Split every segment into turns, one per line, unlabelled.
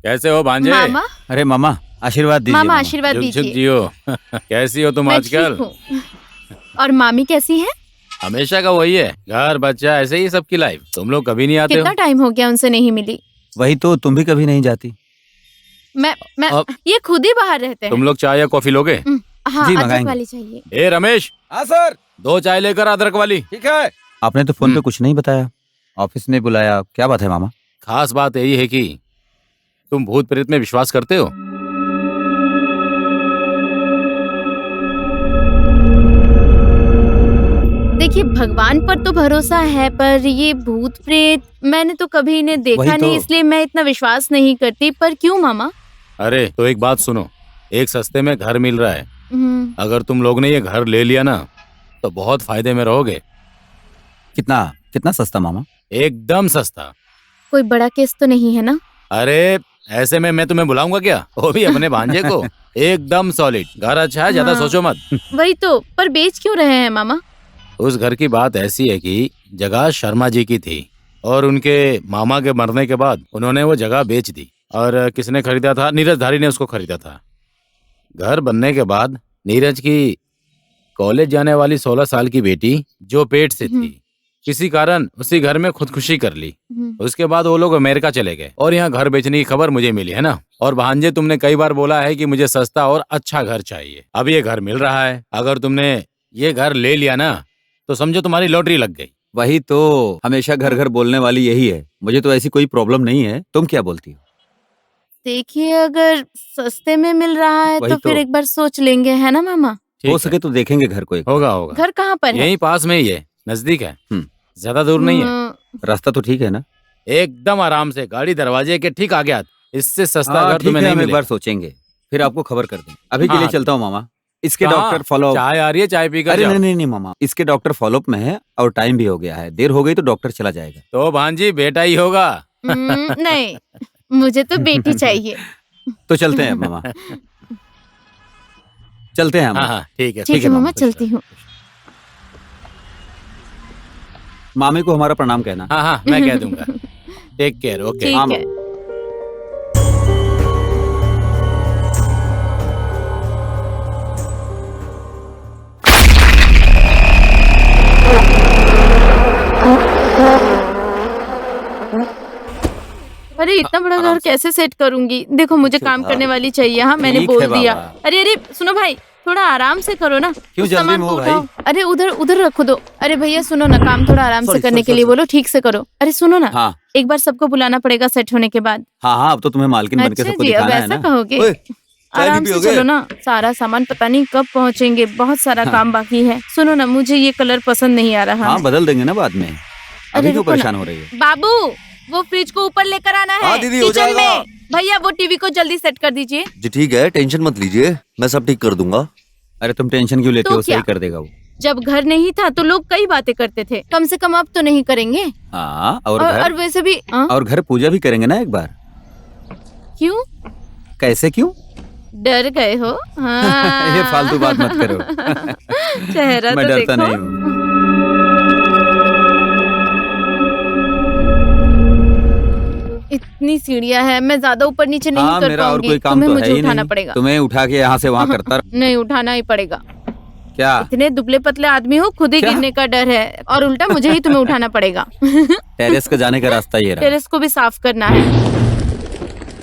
कैसे हो भांजे?
मामा,
अरे मामा आशीर्वाद दीजिए।
मामा आशीर्वाद
झुक झुक
दीजिए।
जियो। कैसी हो तुम
मैं
आजकल?
ठीक हूँ। और मामी कैसी हैं?
हमेशा का वही है, घर बच्चा ऐसे ही सबकी लाइफ। तुम लोग कभी नहीं आते हो।
कितना टाइम हो गया उनसे नहीं मिली।
वही तो, तुम भी कभी नहीं जाती।
मैं
अब-
ये खुद ही बाहर रहते हैं।
तुम लोग चाय या कॉफी लोगे?
हाँ,
जी,
अदरक
मंगाएंगे।
वाली चाहिए।
ए रमेश,
हाँ सर।
2 चाय लेकर अदरक वाली।
ठीक है। आपने तो फोन पे कुछ नहीं बताया, ऑफिस में बुलाया, क्या बात है मामा?
खास बात यही है कि तुम भूत प्रेत में विश्वास करते हो?
देखिए, भगवान पर तो भरोसा है, पर ये भूत प्रेत मैंने तो कभी इन्हें देखा
वही तो।
नहीं, इसलिए मैं इतना विश्वास नहीं करती। पर क्यों मामा?
अरे तो एक बात सुनो, एक सस्ते में घर मिल रहा है। अगर तुम लोग ने ये घर ले लिया ना तो बहुत फायदे में रहोगे।
कितना कितना सस्ता मामा?
एकदम सस्ता।
कोई बड़ा केस तो नहीं है ना?
अरे ऐसे में मैं तुम्हें बुलाऊंगा क्या, वो भी अपने भांजे को। एकदम सॉलिड घर, अच्छा है, ज्यादा
हाँ।
सोचो मत।
वही तो, पर बेच क्यों रहे हैं मामा?
उस घर की बात ऐसी है कि जगह शर्मा जी की थी और उनके मामा के मरने के बाद उन्होंने वो जगह बेच दी। और किसने खरीदा था? नीरज धारी ने उसको खरीदा था। घर बनने के बाद नीरज की कॉलेज जाने वाली 16 साल की बेटी जो पेट से थी, किसी कारण उसी घर में खुदकुशी कर ली। उसके बाद वो लोग अमेरिका चले गए और यहाँ घर बेचने की खबर मुझे मिली है ना। और भांजे, तुमने कई बार बोला है कि मुझे सस्ता और अच्छा घर चाहिए। अब ये घर मिल रहा है। अगर तुमने ये घर ले लिया ना तो समझो तुम्हारी लॉटरी लग गई।
वही तो, हमेशा घर घर बोलने वाली यही है। मुझे तो ऐसी कोई प्रॉब्लम नहीं है, तुम क्या बोलती हो?
देखिए, अगर सस्ते में मिल रहा है
वही
तो फिर
तो।
एक बार सोच लेंगे, है ना मामा?
हो सके तो देखेंगे घर को एक।
होगा होगा।
घर कहाँ पर है?
यहीं पास में ही है, नजदीक है,
हम्म।
ज्यादा दूर नहीं है।
रास्ता तो ठीक है ना?
एकदम आराम से, गाड़ी दरवाजे के ठीक आगे आती। इससे सस्ता
हाँ,
घर
ठीक
तुम्हें
है,
नहीं
हम एक
मिलेगा।
बार सोचेंगे, फिर आपको खबर कर देंगे। अभी के लिए
हाँ।
चलता हूँ मामा। इसके
कहाँ?
Doctor follow.
चाय आ रही है, चाय पीकर
अरे
जाओ।
नहीं मामा, इसके डॉक्टर फॉलोअप में है और टाइम भी हो गया है। देर हो गई तो डॉक्टर चला जाएगा।
तो भांजी बेटा ही होगा।
नहीं, मुझे तो बेटी चाहिए।
तो चलते हैं मामा। चलते हैं
हाँ
मामा।
हाँ ठीक है।
ठीक है मामा, चलती हूँ।
मामी को हमारा प्रणाम कहना।
हाँ हाँ मैं कह दूंगा। Take care. ओके।
ठीक
हाँ,
है। अरे इतना बड़ा
आराम
घर
से।
कैसे सेट करूंगी? देखो मुझे
चुप,
काम
हाँ।
करने वाली चाहिए। हाँ मैंने
ठीक
बोल
है
दिया।
बाबा।
अरे अरे सुनो भाई, थोड़ा आराम से करो ना।
क्यों
उस
जल्दी
सामान
में
को
हो भाई?
उठाओ। अरे उधर उधर रखो दो। अरे भैया सुनो ना, काम थोड़ा आराम से
Sorry,
करने
sorry,
के लिए
sorry,
बोलो, ठीक से करो। अरे सुनो ना,
हाँ
एक बार सबको बुलाना पड़ेगा सेट होने के बाद।
हाँ हाँ, अब तो तुम्हें मालकिन बन के
अच्छा
सबको
जी, अब
दिखाना है
ऐसा
ना।
कहोगे?
ओए, चाय
आराम
नहीं
से
पियोगे?
चलो ना, सारा सामान पता नहीं कब पहुंचेंगे, बहुत सारा
हाँ।
काम बाकी है। सुनो ना, मुझे ये कलर पसंद नहीं आ रहा
हाँ
है।
बदल देंगे ना बाद में।
अरे
अभी क्यों
रुको ना।
परेशान हो रही है?
बाबू, वो फ्रिज को ऊपर लेकर आना है
हाँ दीदी, हो
किचन
जाएगा।
में। भैया वो टीवी को जल्दी सेट कर दीजिए।
जी ठीक है, टेंशन मत लीजिए, मैं सब ठीक कर दूंगा।
अरे तुम टेंशन क्यों लेते
तो
हो,
क्या?
सही कर देगा वो।
जब घर नहीं था तो लोग कई बातें करते थे, कम से कम अब तो नहीं करेंगे।
हाँ और
और
घर
वैसे भी
और घर पूजा भी करेंगे ना एक बार।
क्यों
कैसे क्यों?
डर गए हो? हाँ।
ये फालतू बात मत करो।
चेहरा
मैं
तो
डरता
देखो।
नहीं हूँ।
इतनी सीढ़ियां हैं, मैं ज्यादा ऊपर नीचे नहीं
हाँ
कर
मेरा और
पाऊंगी।
कोई काम
तुम्हें
तो है
मुझे
ही
उठाना
नहीं।
पड़ेगा।
तुम्हें उठा के यहाँ से वहाँ करता रह-
नहीं, उठाना ही पड़ेगा।
क्या?
इतने दुबले पतले आदमी हो, खुद ही
क्या?
गिरने का डर है और उल्टा मुझे ही तुम्हें उठाना पड़ेगा।
टेरेस का जाने का रास्ता ये रहा।
टेरेस को भी साफ करना है।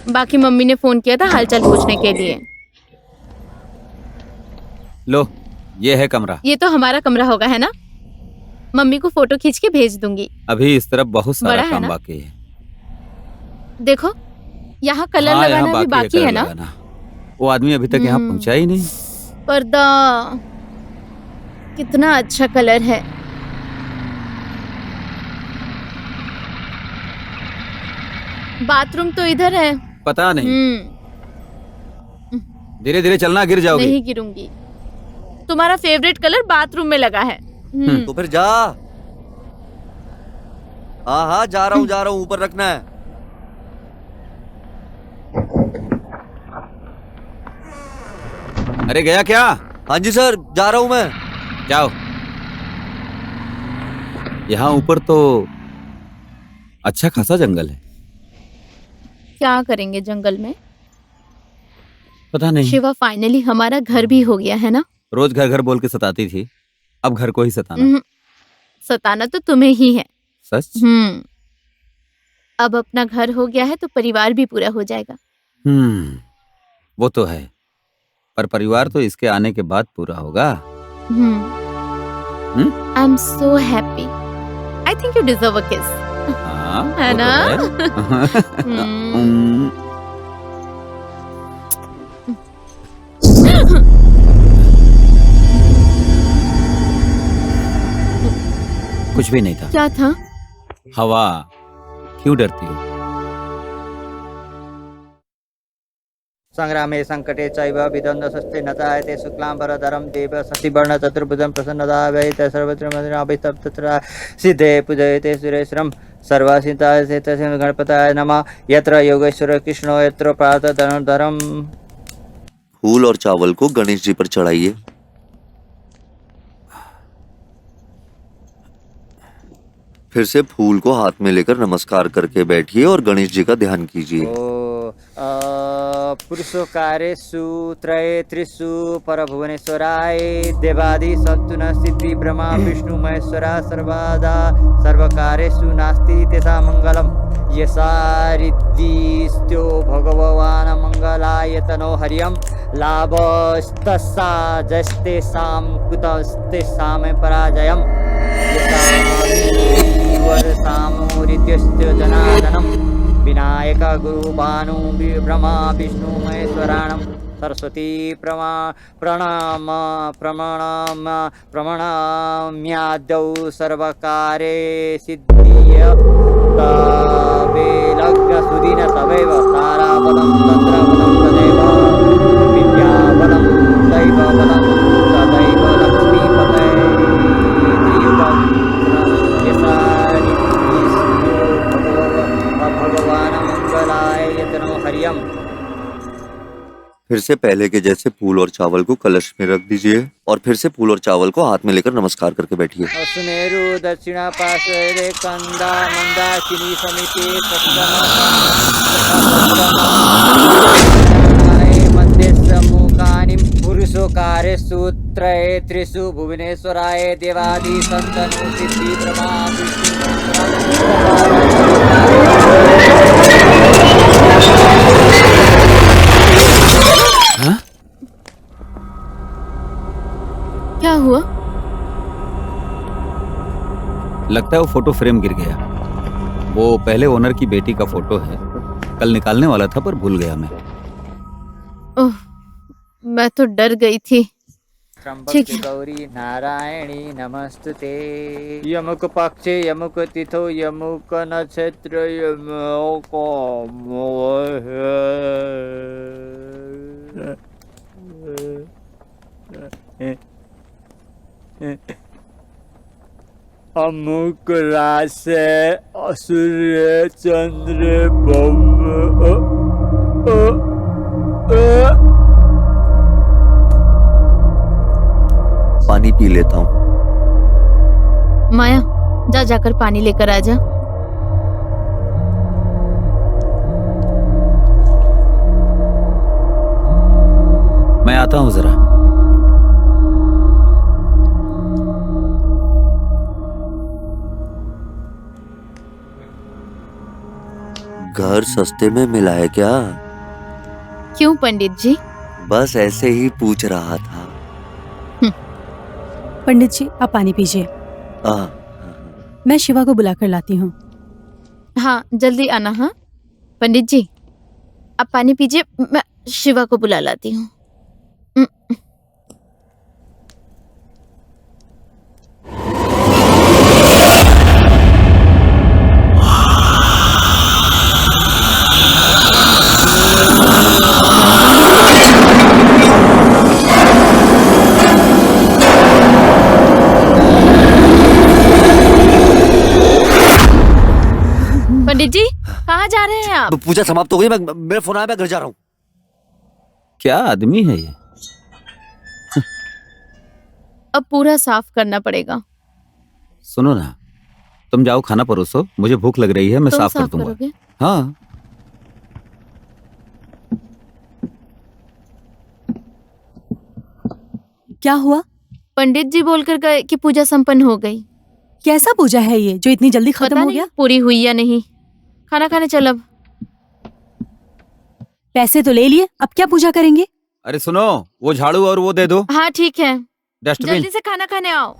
बाकी मम्मी ने फोन किया था हालचाल पूछने के लिए।
लो ये है कमरा।
ये तो हमारा कमरा होगा, है ना? मम्मी को फोटो खींच के भेज दूंगी।
अभी इस तरफ बहुत
बड़ा
सारा
है
काम
ना?
बाकी है।
देखो यहाँ कलर
हाँ, यहाँ
लगाना भी बाकी
कलर
है ना?
लगाना। वो आदमी अभी तक यहाँ पहुँचा ही नहीं।
पर्दा कितना अच्छा कलर है। बाथरूम तो इधर है।
पता नहीं,
हम्म,
धीरे धीरे चलना, गिर जाओगे।
नहीं गिरूंगी। तुम्हारा फेवरेट कलर बाथरूम में लगा है।
तो फिर जा। हाँ हाँ, जा रहा हूँ, ऊपर रखना है।
अरे गया क्या?
हाँ जी सर, जा रहा हूँ मैं।
जाओ। यहाँ ऊपर तो अच्छा खासा जंगल है।
क्या करेंगे जंगल में?
पता नहीं,
शिवा, फाइनली हमारा घर भी हो गया है ना?
रोज घर घर बोल के सताती थी, अब घर को ही सताना।
सताना तो तुम्हें ही है।
सच?
अब अपना घर हो गया है तो परिवार भी पूरा हो जाएगा।
वो तो है, पर परिवार तो इसके आने के बाद पूरा होगा।
I am so happy. I think you deserve a किस।
हाँ,
है
वो तो
ना?
है।
हम्म।
कुछ भी नहीं था।
क्या था?
हवा। क्यों डरती हो?
संग्रामे संकटे चैव विद्वन्द्वस्ते न जायते शुक्लाम्बरधरं देव शशिवर्ण चतुर्भुजं प्रसन्नदाभयते सर्वत्र सिद्धे पूजयते सुरेश्वरं सर्वसिद्धाय गणपताय नमः। यत्र योगेश्वर कृष्णो यत्र प्रातः धनुर्धरम्।
फूल और चावल को गणेश जी पर चढ़ाइए। फिर से फूल को हाथ में लेकर नमस्कार करके बैठिए और गणेश जी का ध्यान कीजिए।
पुरुषकारेषु त्रये त्रिषु परभुवनेश्वराय देवादि सत्तु न सिद्धि ब्रह्मा विष्णु महेश्वरा सर्वदा सर्वकारेषु नास्ति तेषां मङ्गलम्। यसारिद्धिस्त्यो भगवान् मंगलायतनो हरियं लाभस्तस्सा जस्तेषां कुतस्तेषां पराजयम्। वर्षामोरित्यस्य जनार्दनं विनायक गुरु भानु ब्रह्मा विष्णु महेश्वराणं सरस्वती प्रमाणाम्याद्यौ सर्वकारे सिद्धिय तवेलग्न सुदीन तवैव ताराबलं तन्द्रबलं तदैव विद्याबलं दैवबलं तदैव लक्ष्मीपते भगवान मंगलाय यतनो हरियम।
फिर से पहले के जैसे फूल और चावल को कलश में रख दीजिए और फिर से फूल और चावल को हाथ में लेकर नमस्कार करके बैठिए।
सुमेरु दक्षिणा पार्श्वे कंदा मंदाकिनी समिति मध्य सम्मुखानि पुरुषोकारे सूत्रये त्रिषु भुवनेश्वराय देवादि संतनु सिद्धि ब्रह्मा विष्णु
क्या हुआ?
लगता है वो फोटो फ्रेम गिर गया। वो पहले ओनर की बेटी का फोटो है। कल निकालने वाला था पर भूल गया मैं।
ओह, मैं तो डर गई थी। ठीक
त्र्यंबके
है।
गौरी नारायणी नमस्तुते। यमुक पक्षे यमुक तिथो यमुक नक्षत्र यमुक अमुक राशि सूर्य चंद्र
पानी पी लेता हूँ।
माया, जा जाकर पानी लेकर आ जा।
मैं आता हूँ जरा।
घर सस्ते में मिला है क्या?
क्यों पंडित जी?
बस ऐसे ही पूछ रहा था।
पंडित जी, आप पानी पीजिए।
आ,
मैं शिवा को बुलाकर लाती हूँ।
हाँ, जल्दी आना। हाँ पंडित जी, आप पानी पीजिए, मैं शिवा को बुला लाती हूँ। पंडित जी, कहाँ जा रहे हैं आप?
पूजा समाप्त हो गई। मेरा फोन आया, मैं घर जा रहा हूँ।
क्या आदमी है ये?
अब पूरा साफ करना पड़ेगा।
सुनो ना, तुम जाओ खाना परोसो, मुझे भूख लग रही है, मैं
तुम
साफ कर दूंगा।
करोगे?
हाँ।
क्या हुआ?
पंडित जी बोलकर गए कि पूजा संपन्न हो गई।
कैसा पूजा है ये जो इतनी जल्दी खत्म
पता
हो
नहीं
गया?
पूरी हुई या नहीं। खाना खाने चल अब।
पैसे तो ले लिए, अब क्या पूजा करेंगे?
अरे सुनो, वो झाड़ू और वो दे दो,
हाँ ठीक है,
डस्टबिन।
जल्दी से खाना खाने आओ।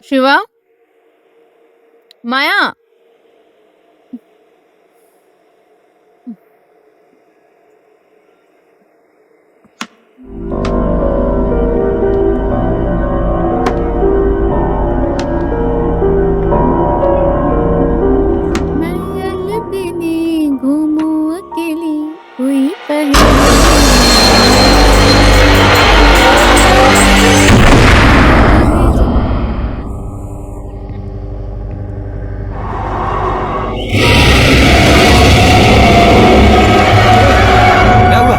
शिवा, माया, मैं अलबेली घूमूं अकेली, कोई
क्या हुआ?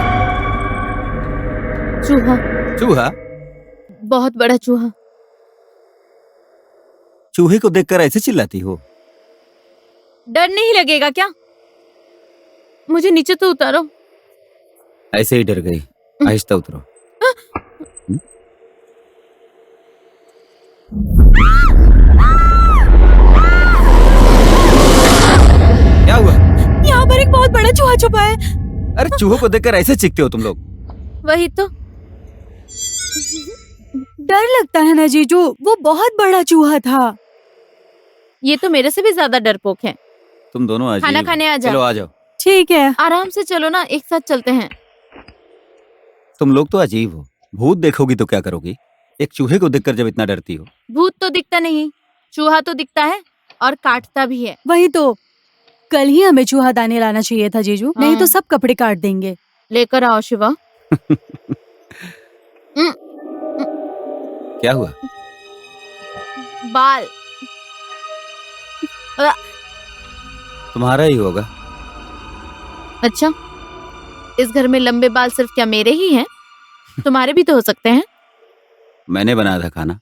चूहा,
चूहा?
बहुत बड़ा चूहा।
चूहे को देखकर ऐसे चिल्लाती हो?
डर नहीं लगेगा क्या? मुझे नीचे तो उतारो।
ऐसे ही डर गई। आहिस्ता उतरो। क्या हुआ?
यहाँ पर एक बहुत बड़ा चूहा छुपा है।
अरे चूहों को देखकर ऐसे चीखते हो तुम लोग?
वही तो।
डर लगता है ना जीजू, वो बहुत बड़ा चूहा था।
ये तो मेरे से भी ज्यादा डरपोक है।
तुम दोनों अजीब
खाना
हो।
खाने आ जाओ।
चलो आ जाओ।
ठीक है।
आराम से चलो ना, एक साथ चलते हैं।
तुम लोग तो अजीब हो। भूत देखोगी तो क्या करोगी? एक चूहे को देखकर जब इतना डरती हो।
भूत तो दिखता नहीं, चूहा तो दिखता है। और काटता भी है।
वही तो, कल ही हमें चूहा दानी लाना चाहिए था जीजू, नहीं तो सब कपड़े काट देंगे।
लेकर आओ शिवा।
क्या हुआ?
बाल।
तुम्हारा ही होगा।
अच्छा, इस घर में लंबे बाल सिर्फ क्या मेरे ही हैं? तुम्हारे भी तो हो सकते हैं।
मैंने बनाया था खाना।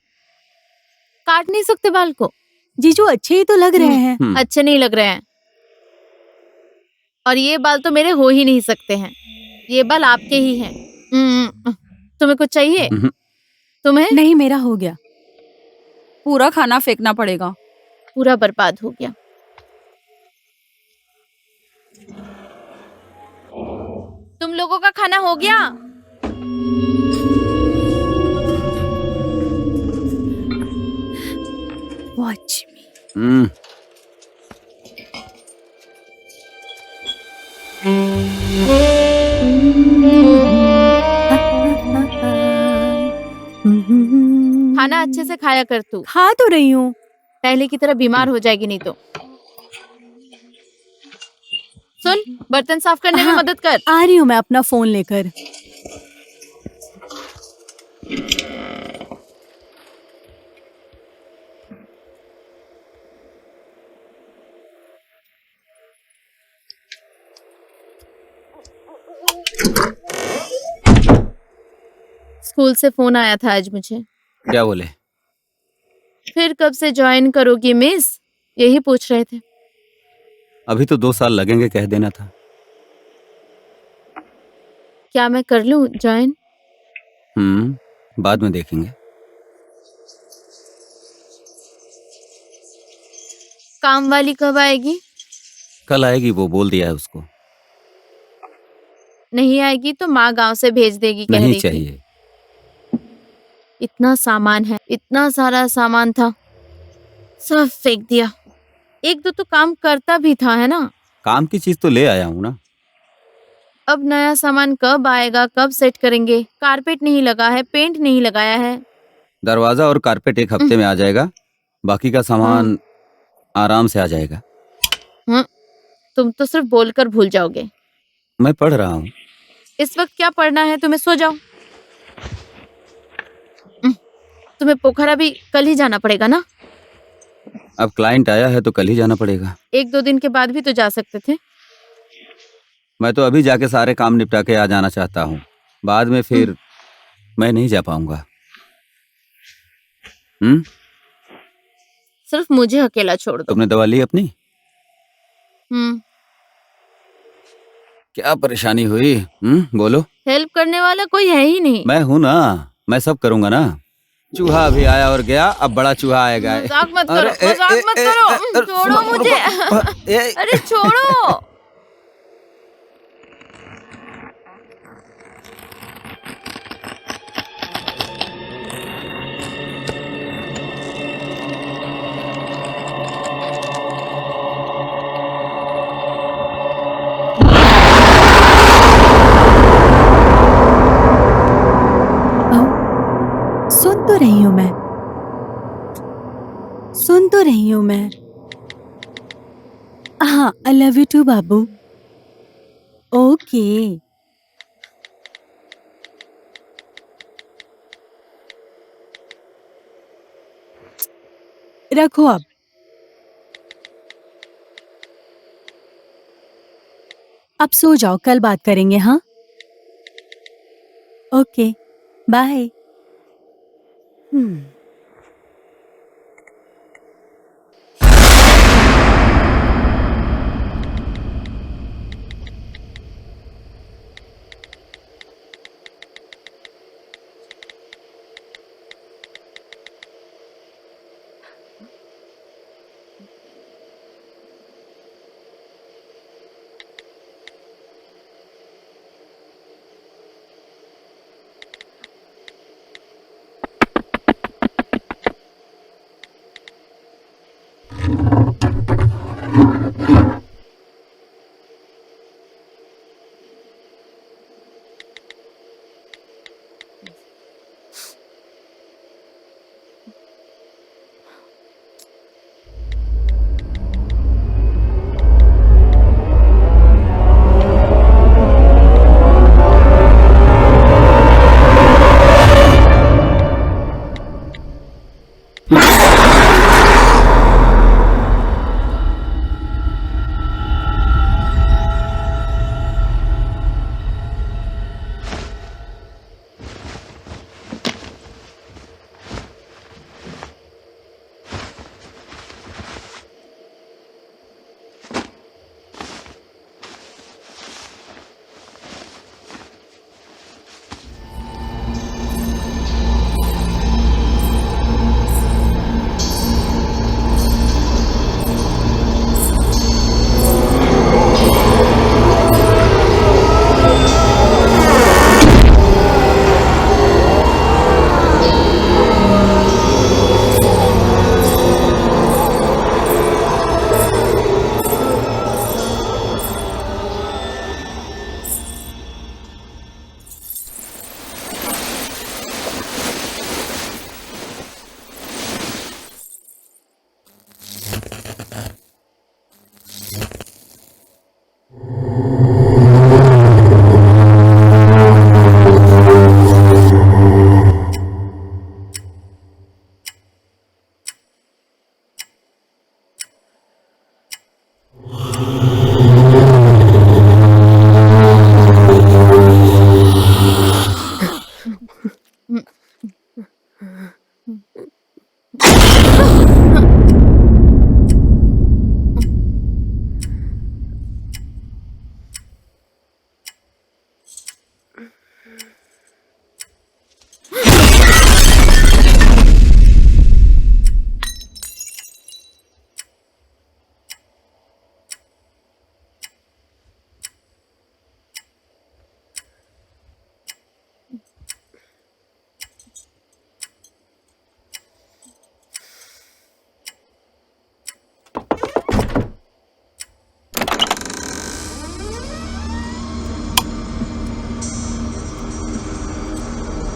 काट नहीं सकते बाल को?
जीजू अच्छे ही तो लग रहे हैं।
अच्छे नहीं लग रहे हैं। और ये बाल तो मेरे हो ही नहीं सकते हैं, ये बाल आपके ही हैं। तुम्हें कुछ चाहिए? तुम्हें?
नहीं, मेरा हो गया।
पूरा खाना फेंकना पड़ेगा।
पूरा बर्बाद हो गया। तुम लोगों का खाना हो गया?
वॉच मी।
खाना अच्छे से खाया कर तू,
खा तो रही हूँ।
पहले की तरह बीमार हो जाएगी नहीं तो। सुन, बर्तन साफ करने में
हाँ।
मदद कर।
आ रही हूँ मैं अपना फोन लेकर।
स्कूल से फोन आया था आज मुझे।
क्या बोले?
फिर कब से ज्वाइन करोगी मिस, यही पूछ रहे थे।
अभी तो 2 साल लगेंगे, कह देना था।
क्या मैं कर लूं ज्वाइन?
बाद में देखेंगे।
काम वाली कब आएगी?
कल आएगी, वो बोल दिया है उसको।
नहीं आएगी तो माँ गांव से भेज देगी, कह
नहीं
रही थी।
चाहिए।
इतना सामान है, इतना सारा सामान था, सब फेंक दिया। एक दो तो काम करता भी था, है ना?
काम की चीज तो ले आया हूँ ना।
अब नया सामान कब आएगा, कब सेट करेंगे? कारपेट नहीं लगा है, पेंट नहीं लगाया है।
दरवाजा और कारपेट 1 हफ्ते में आ जाएगा, बाकी का सामान आराम से आ जाएगा।
तुम तो सिर्फ बोलकर भूल जाओगे।
मैं पढ़ रहा हूँ।
इस वक्त क्या पढ़ना है तुम्हें? सो जाओ। तुम्हें पोखरा भी कल ही जाना पड़ेगा ना?
अब क्लाइंट आया है तो कल ही जाना पड़ेगा।
1-2 दिन के बाद भी तो जा सकते थे।
मैं तो अभी जाके सारे काम निपटा के आ जाना चाहता हूँ, बाद में फिर मैं नहीं जा पाऊंगा।
सिर्फ मुझे अकेला छोड़ दो।
तुमने दवा ली अपनी?
हम्म।
क्या परेशानी हुई? बोलो।
हेल्प करने वाला कोई है ही नहीं।
मैं हूं ना, मैं सब करूंगा ना। चूहा भी आया और गया, अब बड़ा चूहा आएगा।
मजाक मत करो, मजाक मत करो। छोड़ो मुझे। अरे छोड़ो।
सुन तो रही हूँ मैं, सुन तो रही हूँ मैं। हाँ, आई लव यू टू बाबू। ओके। रखो अब सो जाओ, कल बात करेंगे। हाँ, ओके, बाय।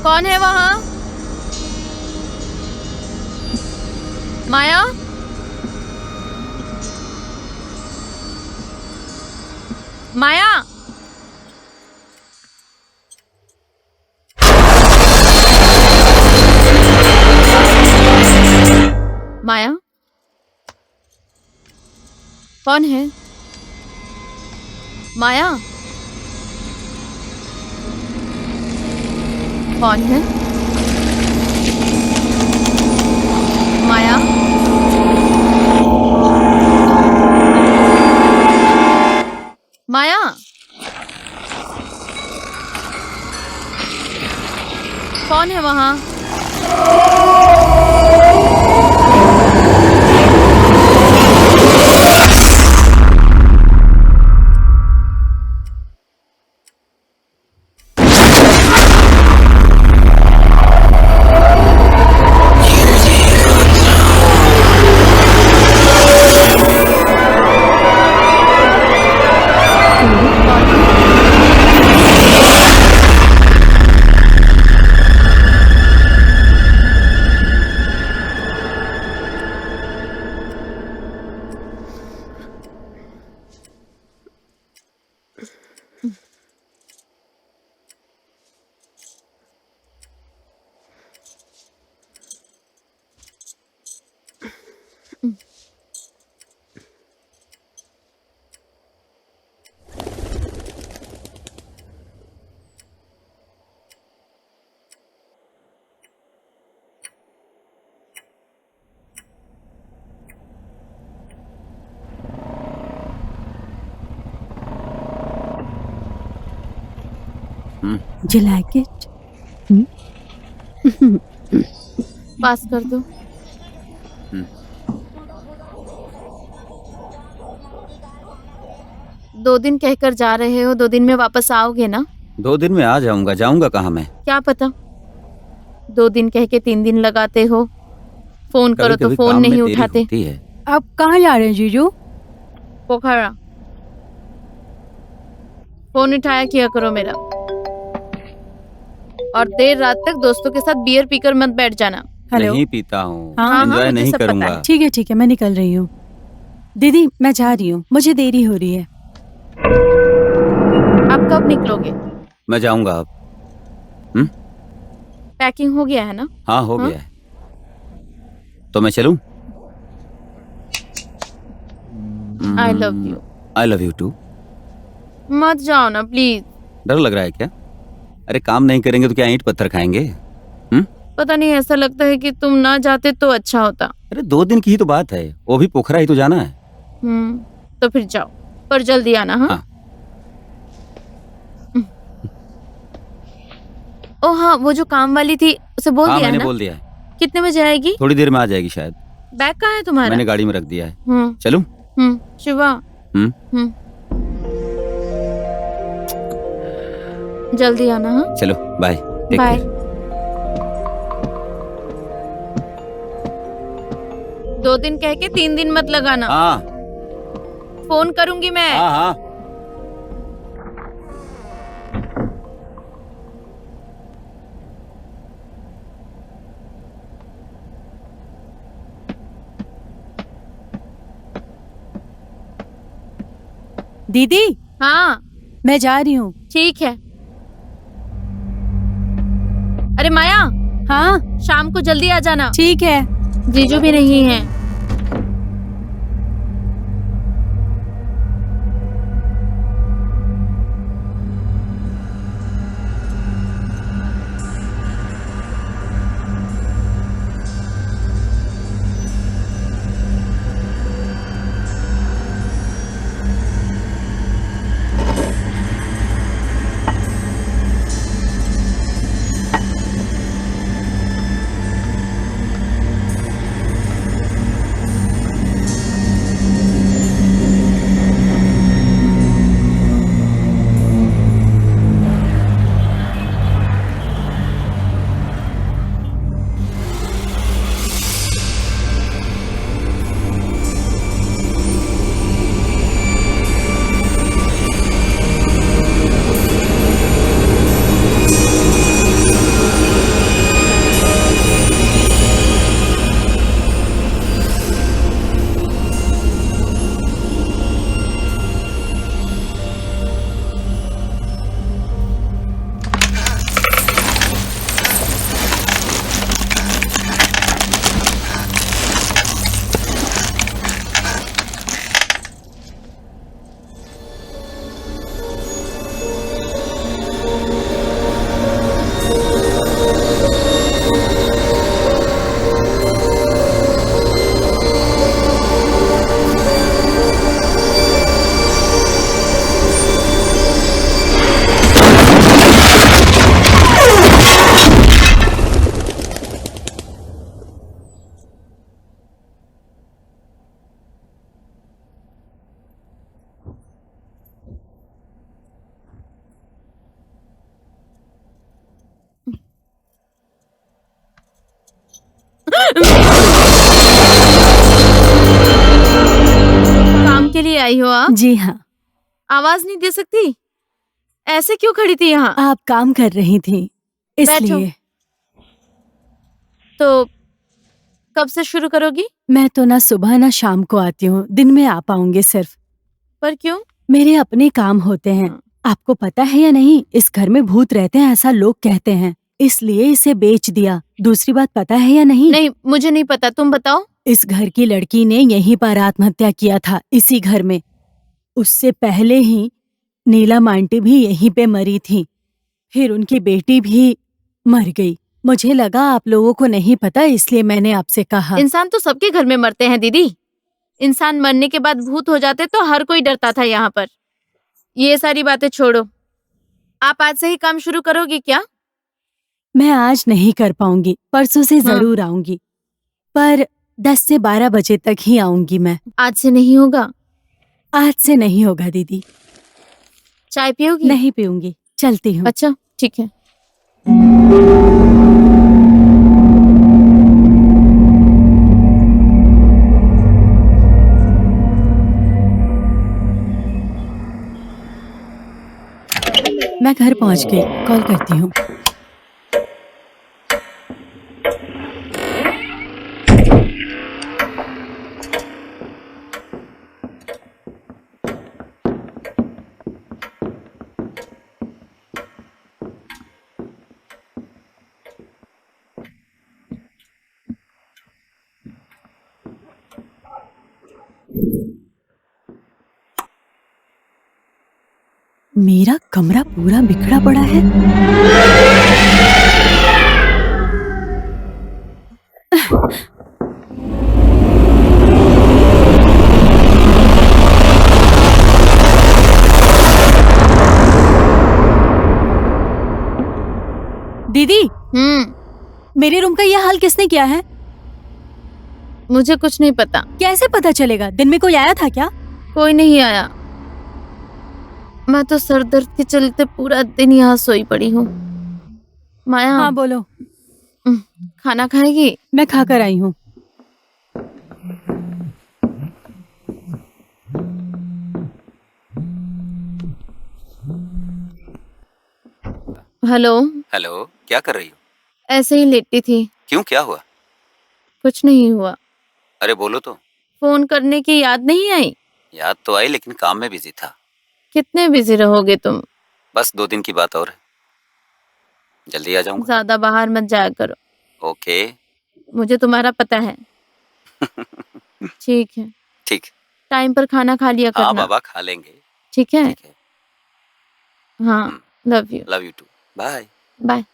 कौन है वहाँ? माया? माया? माया? कौन है? माया? कौन है? माया? माया? कौन है वहाँ?
Do you like it?
पास कर दो। दो दिन कहकर जा रहे हो, 2 दिन में वापस आओगे ना?
2 दिन में आ जाऊंगा। जाऊंगा कहाँ मैं?
क्या पता, 2 दिन कह के 3 दिन लगाते हो। फोन करो तो
कभी-कभी
फोन
काम में
नहीं
देरी
उठाते।
होती है।
आप कहाँ जा रहे हैं जीजू?
पोखरा। फोन उठाया किया करो मेरा। और देर रात तक दोस्तों के साथ बियर पीकर मत बैठ जाना।
हेलो।
नहीं पीता हूँ।
हाँ,
एंजॉय
मुझे
नहीं
सब पता
करूंगा।
है।
ठीक है मैं निकल रही हूँ। दीदी मैं जा रही हूँ, मुझे देरी हो रही है।
आप कब निकलोगे?
मैं जाऊंगा अब।
पैकिंग हो गया है ना?
हाँ, हो
हाँ?
गया है। तो मैं चलूं?
I love you.
I love you too.
मत जाओ ना प्लीज।
डर लग रहा है क्या? अरे काम नहीं करेंगे तो क्या ईंट पत्थर खाएंगे?
पता नहीं, ऐसा लगता है कि तुम ना जाते तो अच्छा होता।
अरे 2 दिन की ही तो बात है, वो भी पोखरा ही तो जाना है।
तो फिर जाओ, पर जल्दी आना। हाँ,
हाँ।
ओ हाँ, वो जो काम वाली थी उसे बोल
हाँ,
दिया है
मैंने
ना?
बोल दिया है।
कितने बजे आएगी?
थोड़ी देर में आ जाएगी शायद।
बैग कहाँ है तुम्हारा?
मैंने गाड़ी में रख दिया है।
हम्म
चलूं?
शिवा।
हम्म
जल्दी आना। हाँ,
चलो बाय। Take
bye.
केयर।
2 दिन कह के 3 दिन मत लगाना।
हाँ
फोन करूंगी मैं।
हाँ हाँ।
दीदी
हाँ,
मैं जा रही हूँ।
ठीक है। अरे माया,
हाँ
शाम को जल्दी आ जाना।
ठीक है।
जीजू भी नहीं है। काम के लिए आई हो आप?
जी हाँ,
आवाज नहीं दे सकती? ऐसे क्यों खड़ी थी यहाँ?
आप काम कर रही थी इसलिए।
तो कब से शुरू करोगी?
मैं तो ना सुबह ना शाम को आती हूँ, दिन में आ पाऊंगी सिर्फ।
पर क्यों?
मेरे अपने काम होते हैं। आपको पता है या नहीं, इस घर में भूत रहते हैं ऐसा लोग कहते हैं, इसलिए इसे बेच दिया। दूसरी बात पता है या नहीं?
नहीं, मुझे नहीं पता, तुम बताओ।
इस घर की लड़की ने यहीं पर आत्महत्या किया था, इसी घर में। उससे पहले ही नीलम आंटी भी यहीं पे मरी थी, फिर उनकी बेटी भी मर गई। मुझे लगा आप लोगों को नहीं पता, इसलिए मैंने आपसे कहा।
इंसान तो सबके घर में मरते हैं दीदी। इंसान मरने के बाद भूत हो जाते तो हर कोई डरता था यहाँ पर। ये सारी बातें छोड़ो, आप आज से ही काम शुरू करोगी क्या?
मैं आज नहीं कर पाऊंगी, परसों से जरूर आऊंगी, पर 10 से 12 बजे तक ही आऊंगी मैं।
आज से नहीं होगा?
आज से नहीं होगा दीदी।
चाय पियोगी?
नहीं पीऊंगी, चलती हूँ।
अच्छा ठीक है।
मैं घर पहुँच गई, कॉल करती हूँ। मेरा कमरा पूरा बिखरा पड़ा है। दीदी, मेरे रूम का ये हाल किसने किया है?
मुझे कुछ नहीं पता।
कैसे पता चलेगा? दिन में कोई आया था क्या?
कोई नहीं आया। मैं तो सर दर्द के चलते पूरा दिन यहाँ सोई पड़ी हूँ। माया,
हाँ बोलो।
खाना खाएगी?
मैं खाकर आई हूँ।
हेलो।
हेलो, क्या कर रही हो?
ऐसे ही लेटी थी।
क्यों, क्या हुआ?
कुछ नहीं हुआ।
अरे बोलो तो।
फोन करने की याद नहीं आई?
याद तो आई, लेकिन काम में बिजी था।
कितने बिजी रहोगे तुम?
बस 2 दिन की बात और है, जल्दी आ जाऊंगा।
ज्यादा बाहर मत जाया करो।
ओके।
मुझे तुम्हारा पता है। ठीक है।
ठीक।
टाइम पर खाना खा लिया
हाँ
करना।
बाबा, खा लेंगे।
ठीक है।
ठीक है।
हाँ, love you.
Love you too. Bye.
Bye.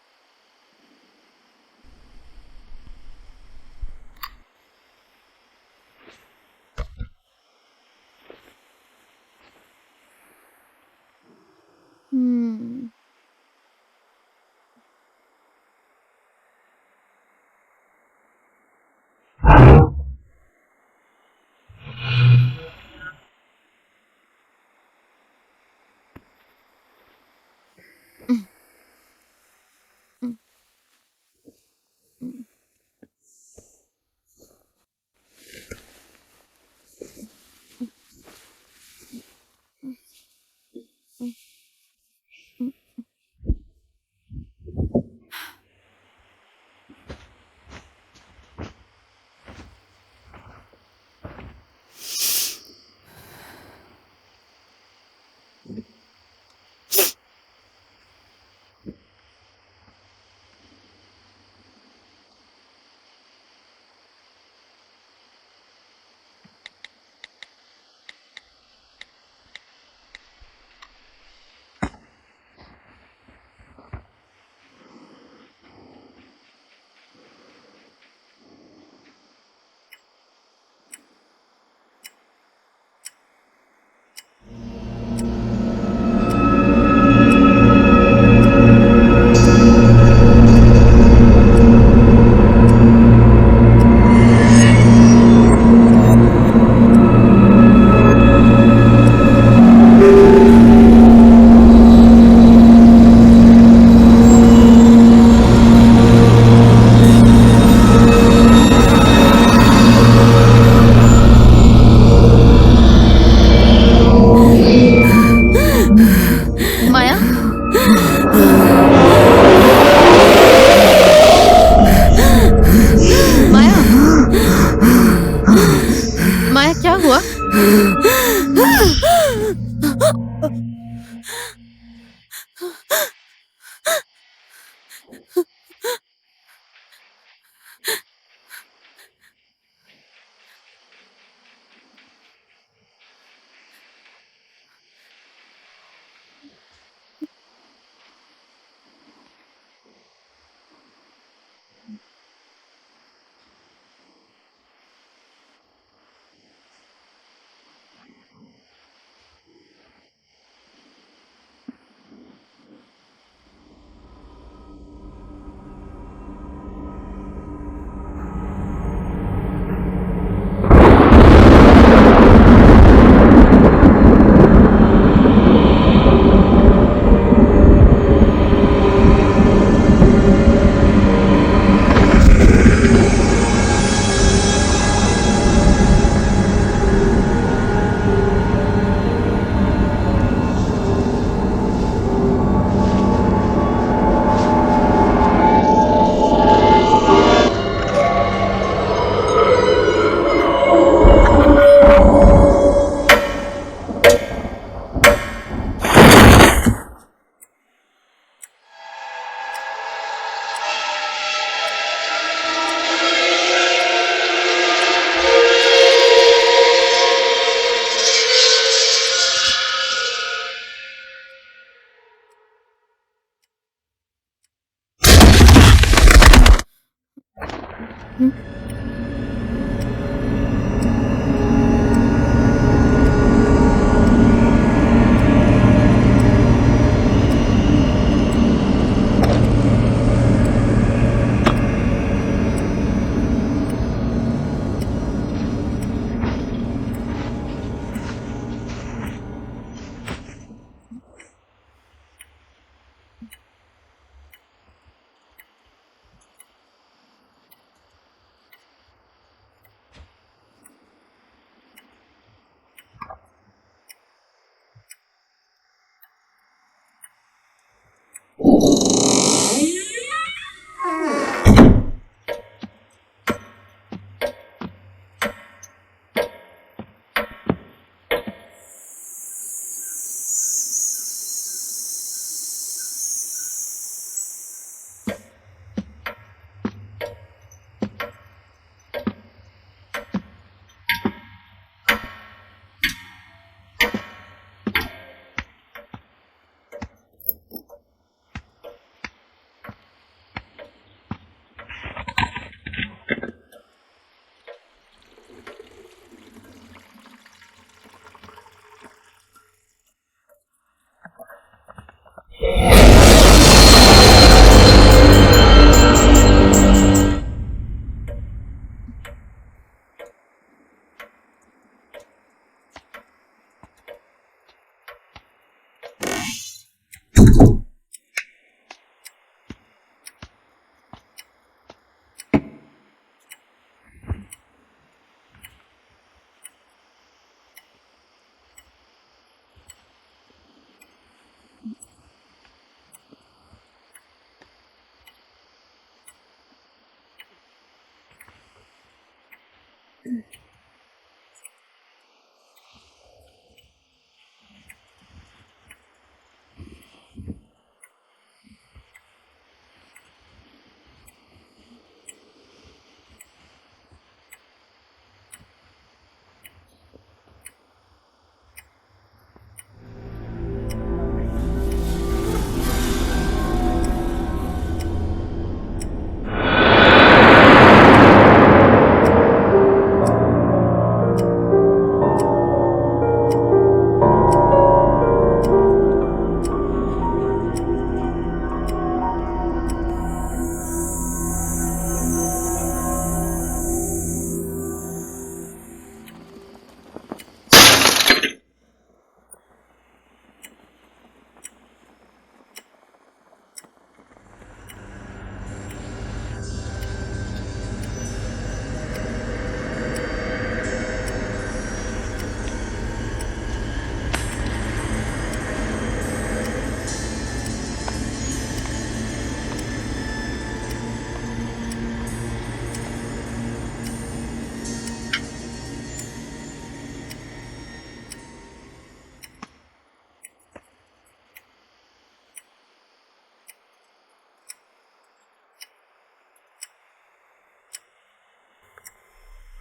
हुआ?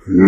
माया,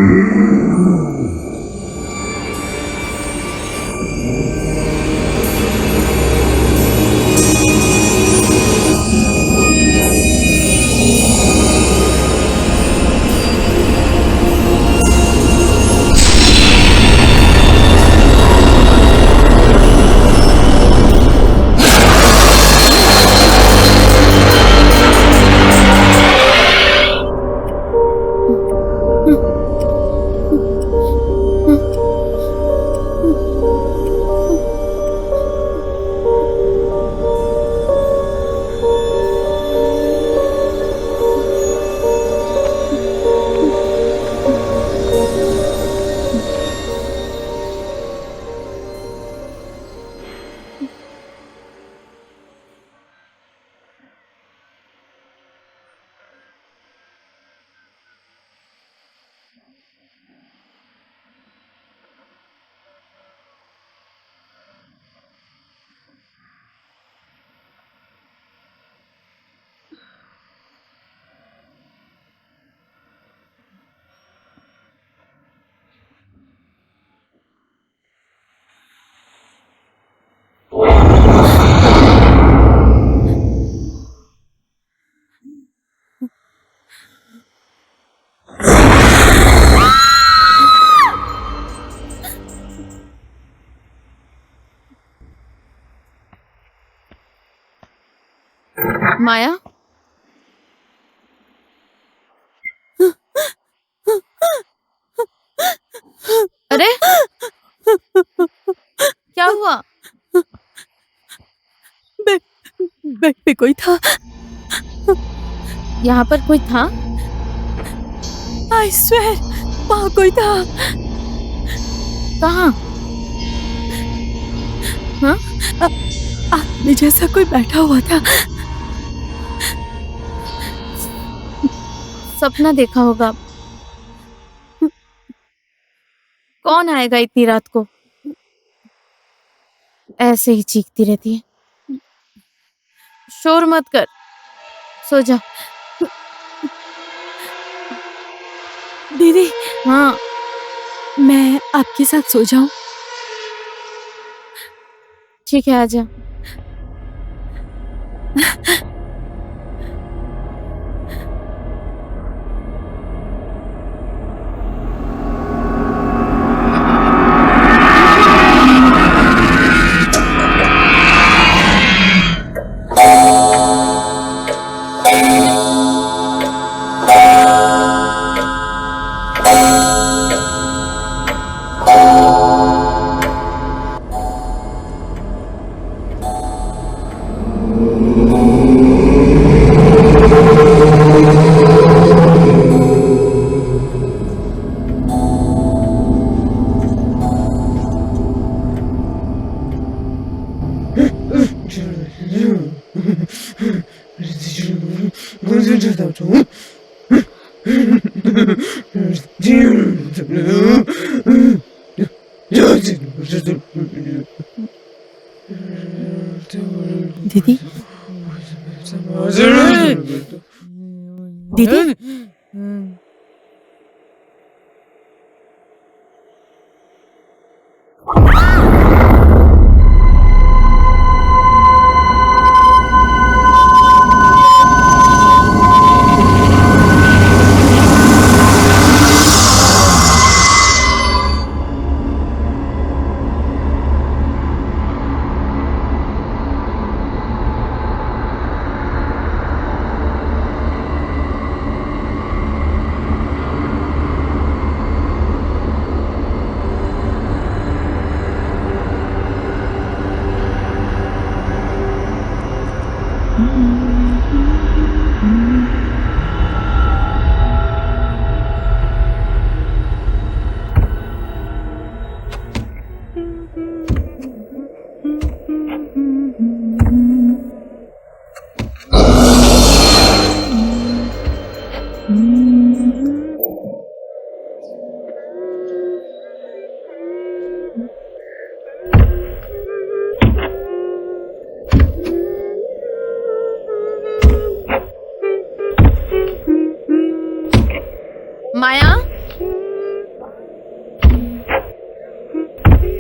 अरे क्या हुआ?
बेड पे कोई था।
यहाँ पर कोई था?
आई स्वेर वहाँ कोई था।
कहाँ? हाँ?
आदमी जैसा कोई बैठा हुआ था।
सपना देखा होगा। कौन आएगा इतनी रात को? ऐसे ही चीखती रहती है। शोर मत कर, सो जा।
दीदी,
हाँ,
मैं आपके साथ सो जाऊं?
ठीक है, आजा।
दीदी, दीदी,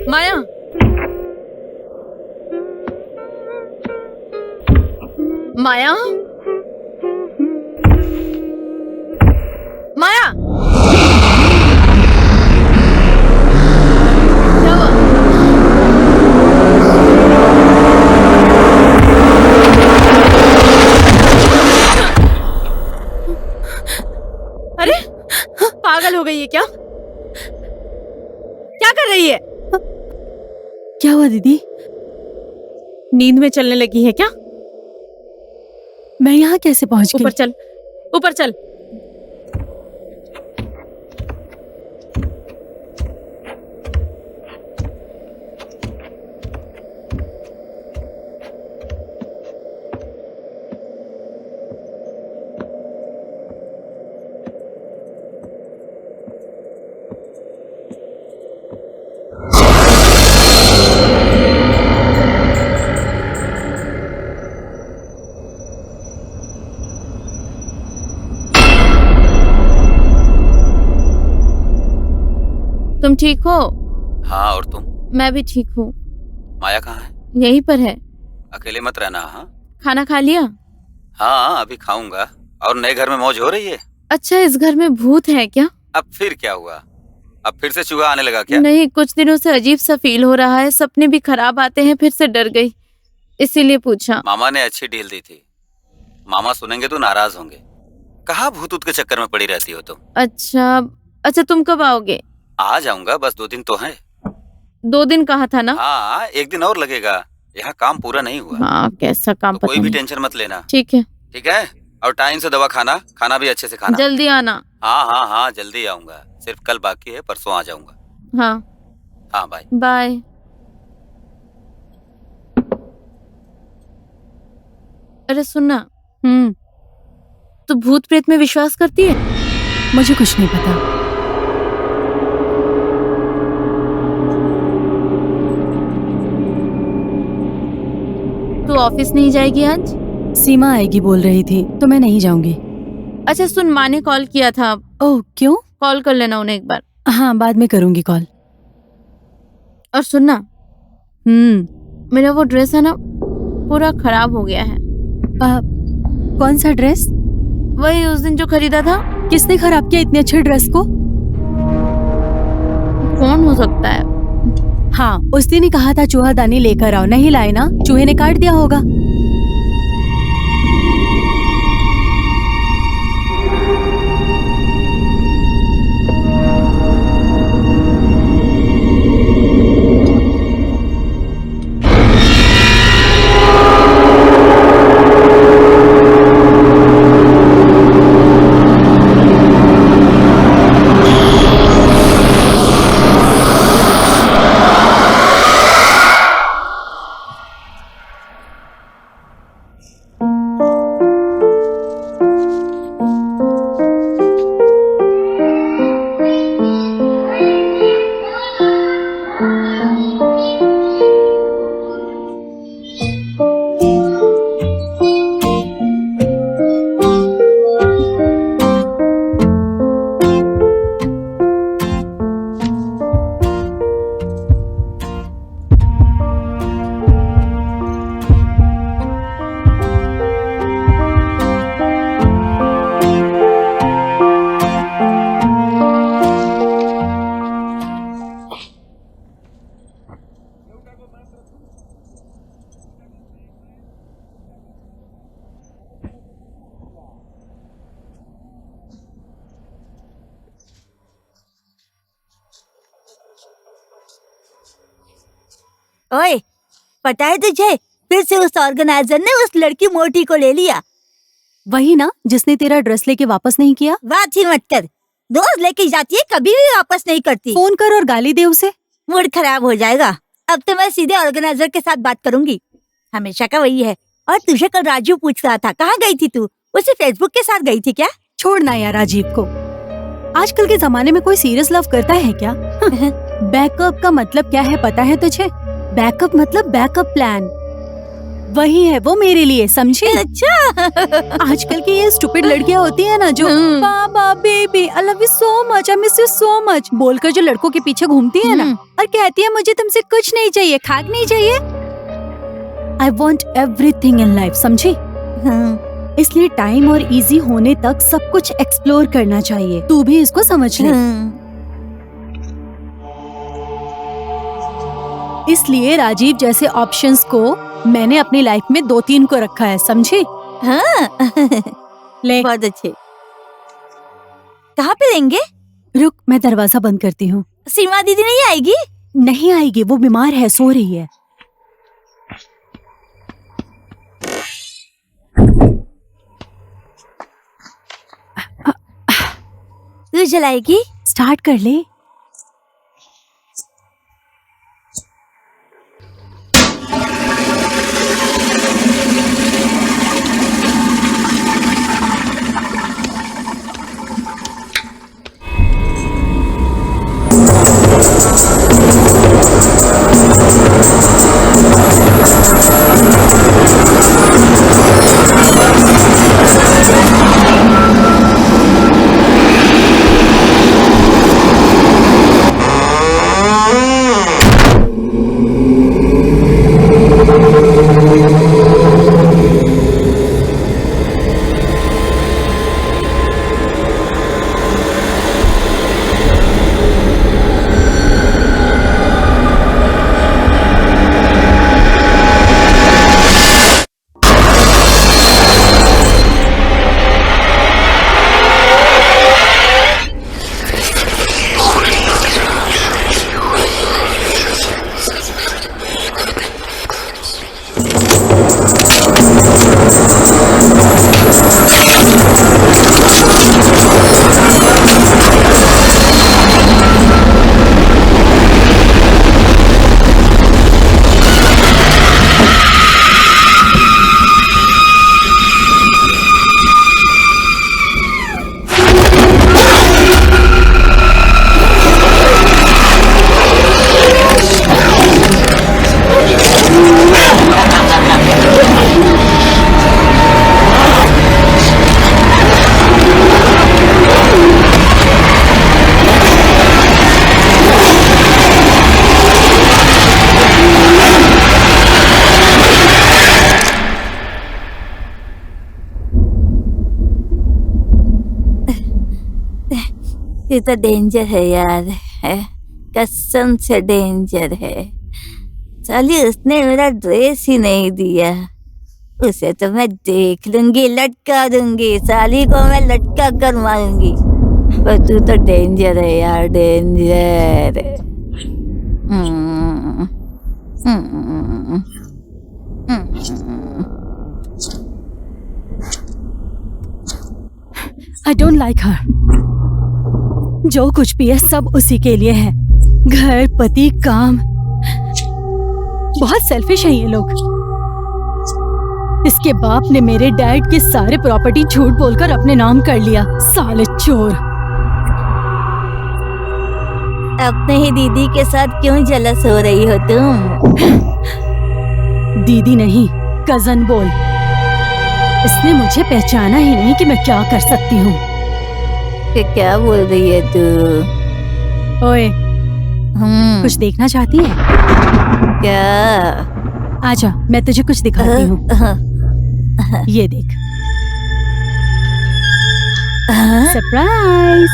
माया, माया, माया, क्या हुआ? अरे पागल हो गई है क्या? क्या कर रही है?
क्या हुआ दीदी?
नींद में चलने लगी है क्या?
मैं यहाँ कैसे पहुँच
ऊपर
गई?
चल, ऊपर चल। तुम ठीक हो?
हाँ, और तुम?
मैं भी ठीक हूँ।
माया कहाँ है?
यहीं पर है।
अकेले मत रहना। हाँ
खाना खा लिया?
हाँ, अभी खाऊंगा। और नए घर में मौज हो रही है?
अच्छा, इस घर में भूत है क्या?
अब फिर क्या हुआ? अब फिर से चूहा आने लगा क्या?
नहीं, कुछ दिनों से अजीब सा फील हो रहा है। सपने भी खराब आते हैं, फिर से डर गई, इसीलिए पूछा।
मामा ने अच्छी डील दी थी। मामा सुनेंगे तो नाराज होंगे। कहाँ भूत ऊत के चक्कर में पड़ी रहती हो तुम?
अच्छा, तुम कब आओगे?
आ जाऊंगा, बस 2 दिन तो है।
2 दिन कहा था ना?
हाँ, 1 दिन और लगेगा। यहाँ काम पूरा नहीं हुआ।
हाँ, कैसा काम
तो
पता
कोई भी
नहीं।
टेंशन मत लेना।
ठीक है,
ठीक है? और टाइम से दवा खाना, खाना भी अच्छे से खाना।
जल्दी आना।
हाँ हाँ हाँ, जल्दी आऊंगा। सिर्फ कल बाकी है, परसों आ जाऊंगा।
हाँ,
हाँ, बाय।
बाय। अरे सुनना, तू भूत प्रेत में विश्वास करती है?
मुझे कुछ नहीं पता।
तू ऑफिस नहीं जाएगी आज?
सीमा आएगी बोल रही थी, तो मैं नहीं जाऊंगी।
अच्छा सुन, माँ ने कॉल किया था।
ओह, क्यों?
कॉल कर लेना उन्हें एक बार।
हाँ, बाद में करूंगी कॉल।
और सुनना, मेरा वो ड्रेस है ना, पूरा खराब हो गया है।
कौन सा ड्रेस?
वही उस दिन जो खरीदा था।
किसने खराब किया इतने अच्छे ड्रेस को?
कौन हो सकता है?
हाँ, उस दिन ही कहा था चूहा दानी लेकर आओ, नहीं लाए ना? चूहे ने काट दिया होगा।
ओए, पता है तुझे, फिर से उस ऑर्गेनाइजर ने उस लड़की मोटी को ले लिया।
वही ना जिसने तेरा ड्रेस लेके वापस नहीं किया।
बात ही मत कर, रोज लेके जाती है, कभी भी वापस नहीं करती।
फोन कर और गाली दे उसे।
मूड खराब हो जाएगा। अब तो मैं सीधे ऑर्गेनाइजर के साथ बात करूंगी। हमेशा का वही है। और तुझे कल राजू पूछ रहा था, कहाँ गई थी तू? उसे फेसबुक के साथ गई थी क्या?
छोड़ना यार राजीव को। आजकल के जमाने में कोई सीरियस लव करता है क्या? बैकअप का मतलब क्या है पता है तुझे? बैकअप मतलब बैकअप प्लान। वही है वो मेरे लिए, समझी?
अच्छा।
आजकल की ये स्टूपिड लड़कियां होती है ना जो बाबा baby I love you so much, I miss you so much बोलकर जो लड़कों के पीछे घूमती है ना और कहती है मुझे तुमसे कुछ नहीं चाहिए, खाक नहीं चाहिए। I want everything in life, समझी? इसलिए टाइम और इजी होने तक सब कुछ एक्सप्लोर करना चाहिए। तू भी इसको समझ ले। इसलिए राजीव जैसे ऑप्शंस को मैंने अपनी लाइफ में 2-3 को रखा है, समझी?
हाँ।
ले
बहुत अच्छे। कहाँ पे लेंगे?
रुक, मैं दरवाजा बंद करती हूँ।
सीमा दीदी नहीं आएगी?
नहीं आएगी, वो बीमार है, सो रही है।
तू जलाएगी?
स्टार्ट कर ले।
ये तो डेंजर है यार, है कसम से डेंजर है। साली उसने मेरा ड्रेस ही नहीं दिया, उसे तो मैं देख लूंगी, लटका दूंगी, साली को मैं लटका कर मारूंगी। पर तू तो डेंजर है यार, danger.
I don't like her. जो कुछ भी है सब उसी के लिए है, घर, पति, काम। बहुत सेल्फिश है ये लोग। इसके बाप ने मेरे डैड के सारे प्रॉपर्टी झूठ बोलकर अपने नाम कर लिया, साले चोर।
अपने ही दीदी के साथ क्यों जलस हो रही हो तुम?
दीदी नहीं, कजन बोल। इसने मुझे पहचाना ही नहीं कि मैं क्या कर सकती हूँ।
क्या बोल रही है तू?
ओए, कुछ देखना चाहती है
क्या?
आजा, मैं तुझे कुछ दिखाती हूँ। ये देख, सरप्राइज।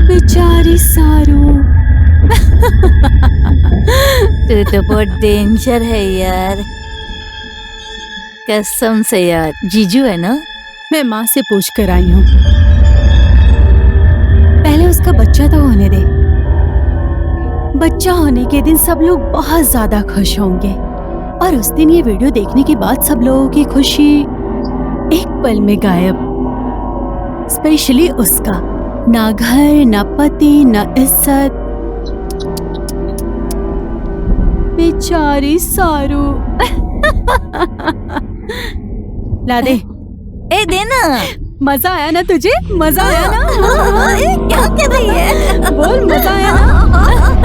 बेचारी सारू।
तू तो बहुत डेंजर है यार, कसम से यार। जीजू है ना?
मैं माँ से पूछ कर आई हूँ। पहले उसका बच्चा तो होने दे। बच्चा होने के दिन सब लोग बहुत ज्यादा खुश होंगे, और उस दिन ये वीडियो देखने के बाद सब लोगों की खुशी एक पल में गायब। स्पेशली उसका, ना घर, ना पति, ना इज्जत। बेचारी सारू। ला दे।
ए देना।
मजा आया ना तुझे? मजा आया ना?
क्या कर रही है?
बोल, मजा आया ना?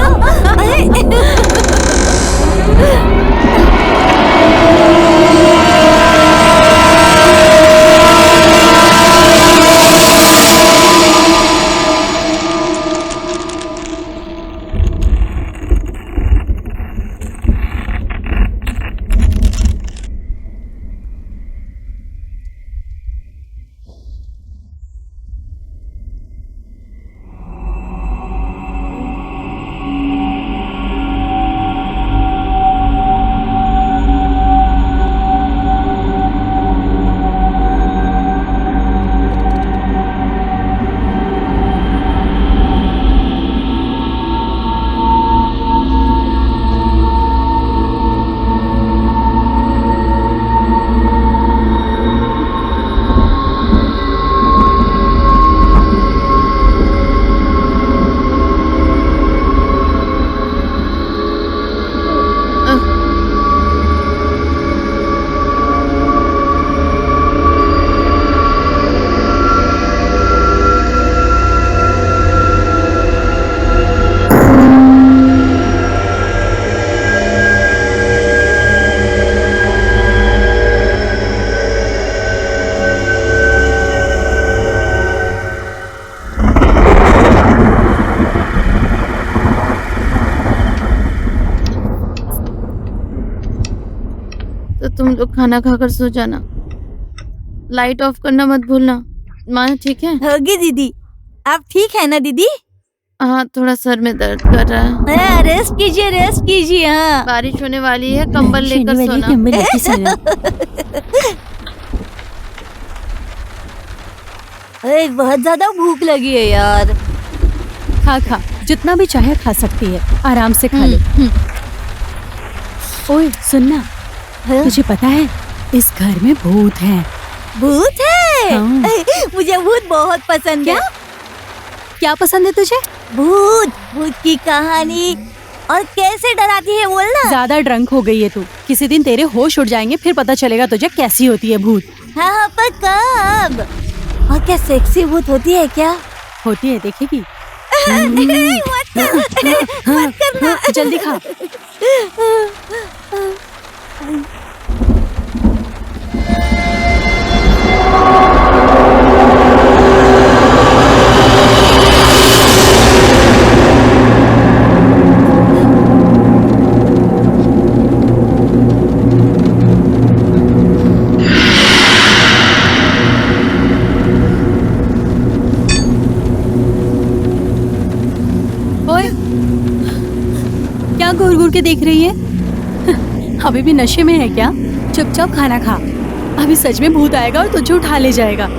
तो तुम लोग खाना खाकर सो जाना, लाइट ऑफ करना मत भूलना। माँ ठीक है?
होगी दीदी। आप ठीक है ना दीदी?
हाँ, थोड़ा सर में दर्द कर रहा है।
रेस्ट कीजिए। हाँ,
बारिश होने वाली है, कंबल लेकर सोना।
कंबल लेके सोना।
अरे बहुत ज्यादा भूख लगी है यार।
खा जितना भी चाहे खा सकती है, आराम से खा ले। ओए सुनना, तुझे पता है इस घर में भूत है।
भूत है?
हाँ।
मुझे भूत बहुत पसंद है।
क्या पसंद है तुझे?
भूत की कहानी। और कैसे डराती है बोलना।
ज्यादा ड्रंक हो गई है तू, किसी दिन तेरे होश उड़ जाएंगे, फिर पता चलेगा तुझे कैसी होती है भूत।
हाँ पर कब? और क्या सेक्सी भूत होती है क्या?
होती है, देखेगी।
मत करना।
जल्दी खा। क्या घूर घूर के देख रही है? अभी भी नशे में है क्या? चुपचाप खाना खा, अभी सच में भूत आएगा और तुझे उठा ले जाएगा।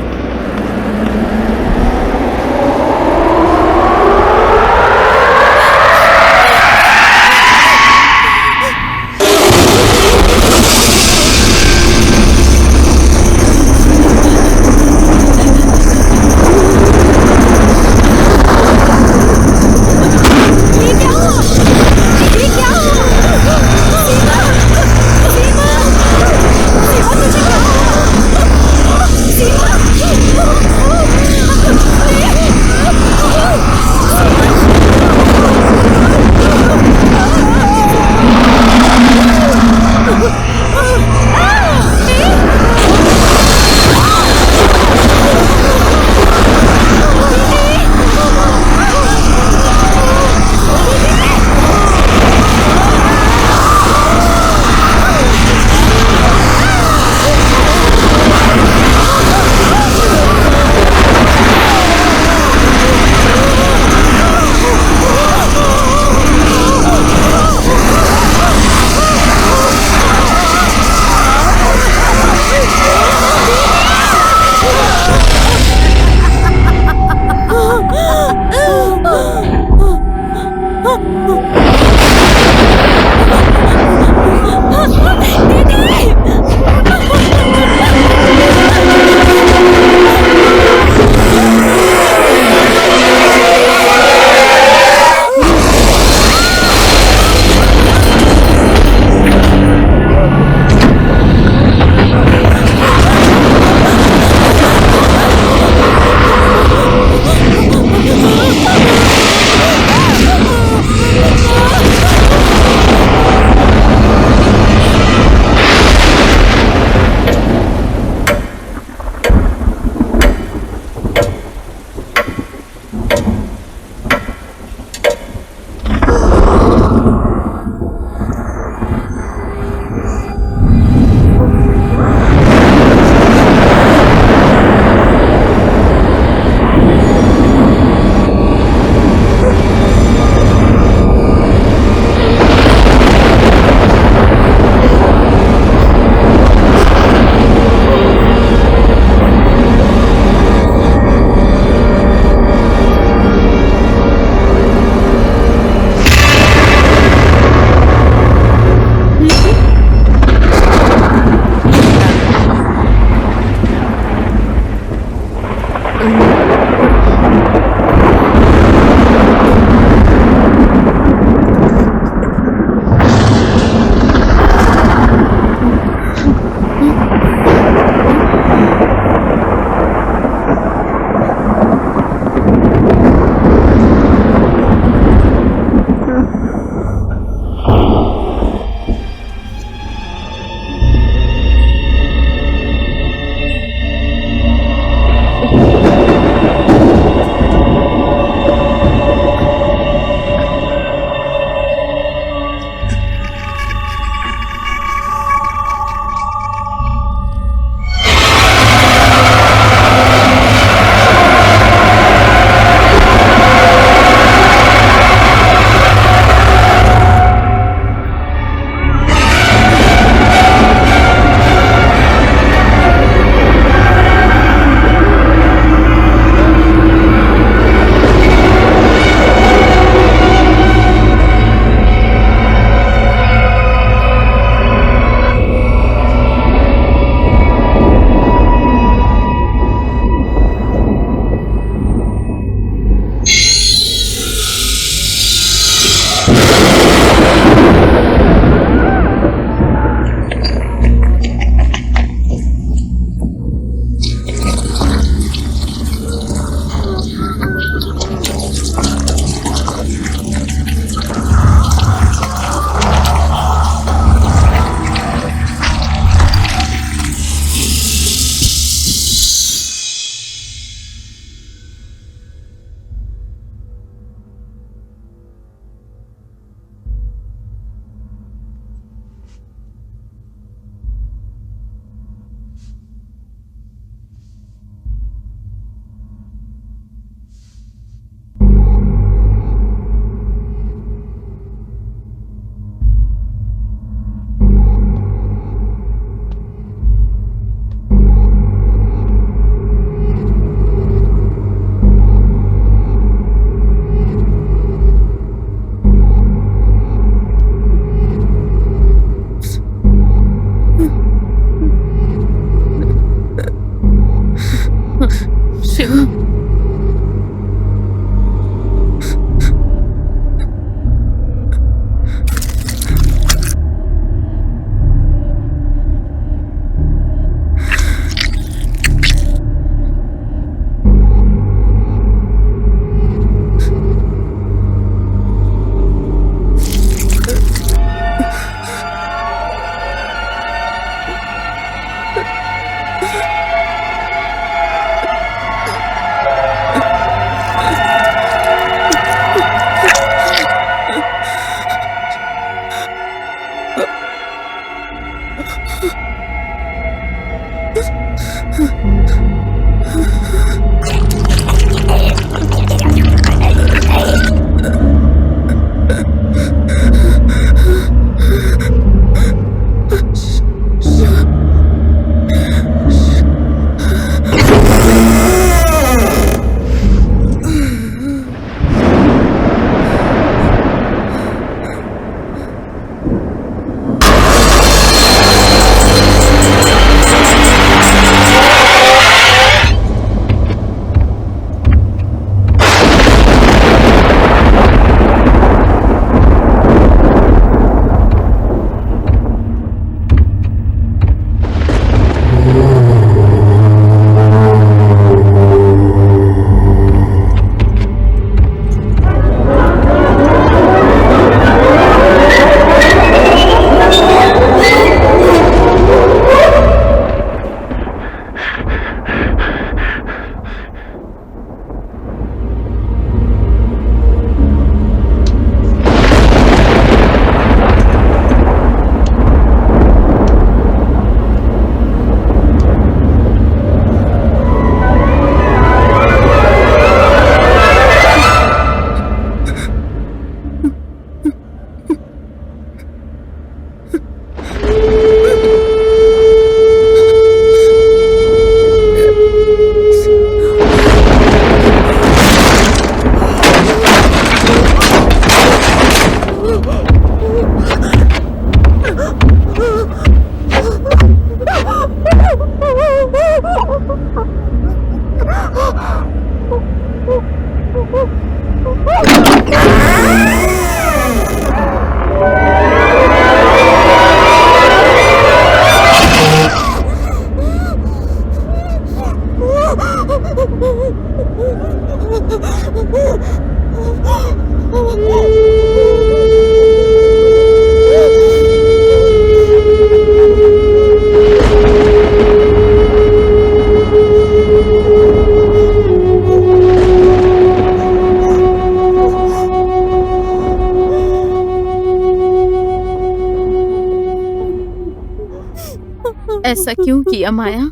ऐसा क्यों किया माया?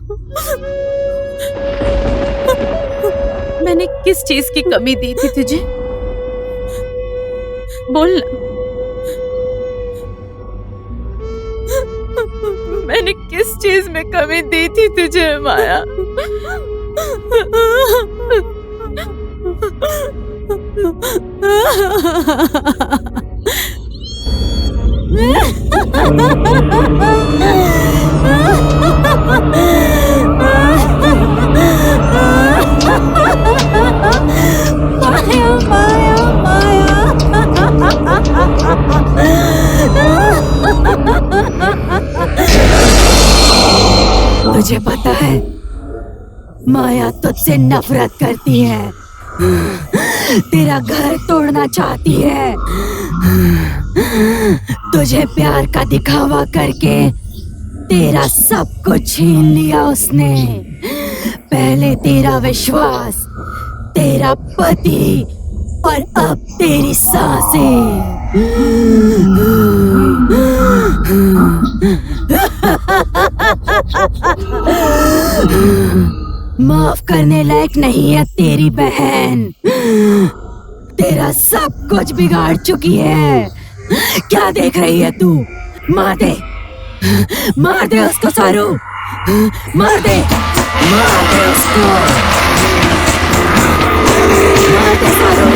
मैंने किस चीज की कमी दी थी तुझे? बोल ना। मैंने किस चीज में कमी दी थी तुझे माया?
तुझे पता है माया तुझसे नफरत करती है, तेरा घर तोड़ना चाहती है। तुझे प्यार का दिखावा करके तेरा सब कुछ छीन लिया उसने। पहले तेरा विश्वास, तेरा पति और अब तेरी सांसें। माफ करने लायक नहीं है तेरी बहन, तेरा सब कुछ बिगाड़ चुकी है। क्या देख रही है तू? मार दे, मार दे उसको सारू, मार दे, मार दे उसको, मार दे सारू।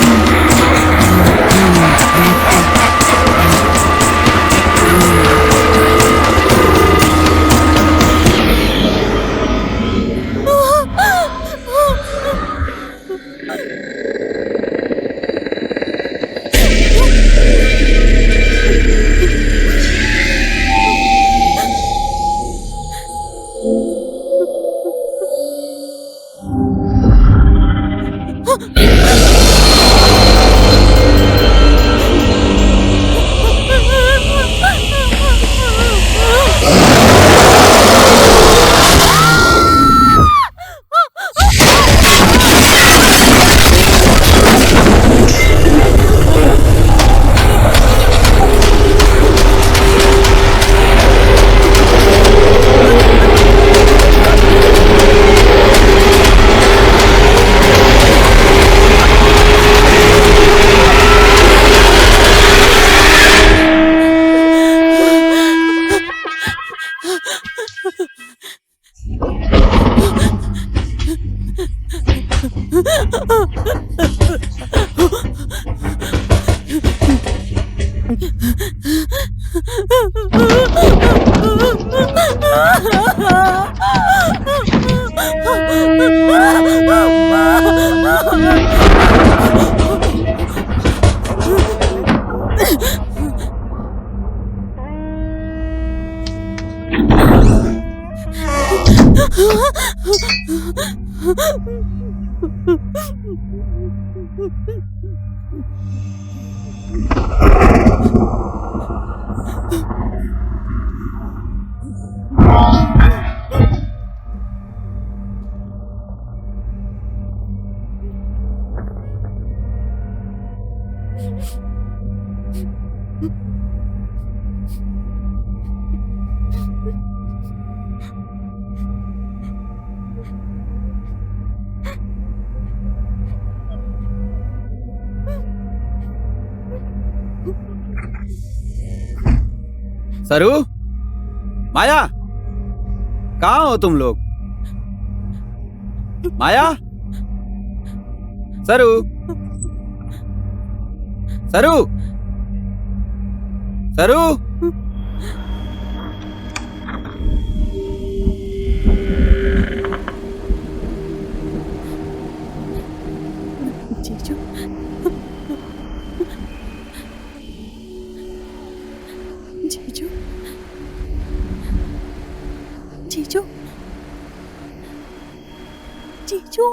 सरू, माया, कहाँ हो तुम लोग? माया, सरू, सरू, सरू।
जीजू, जीजू, जीजू, जीजू,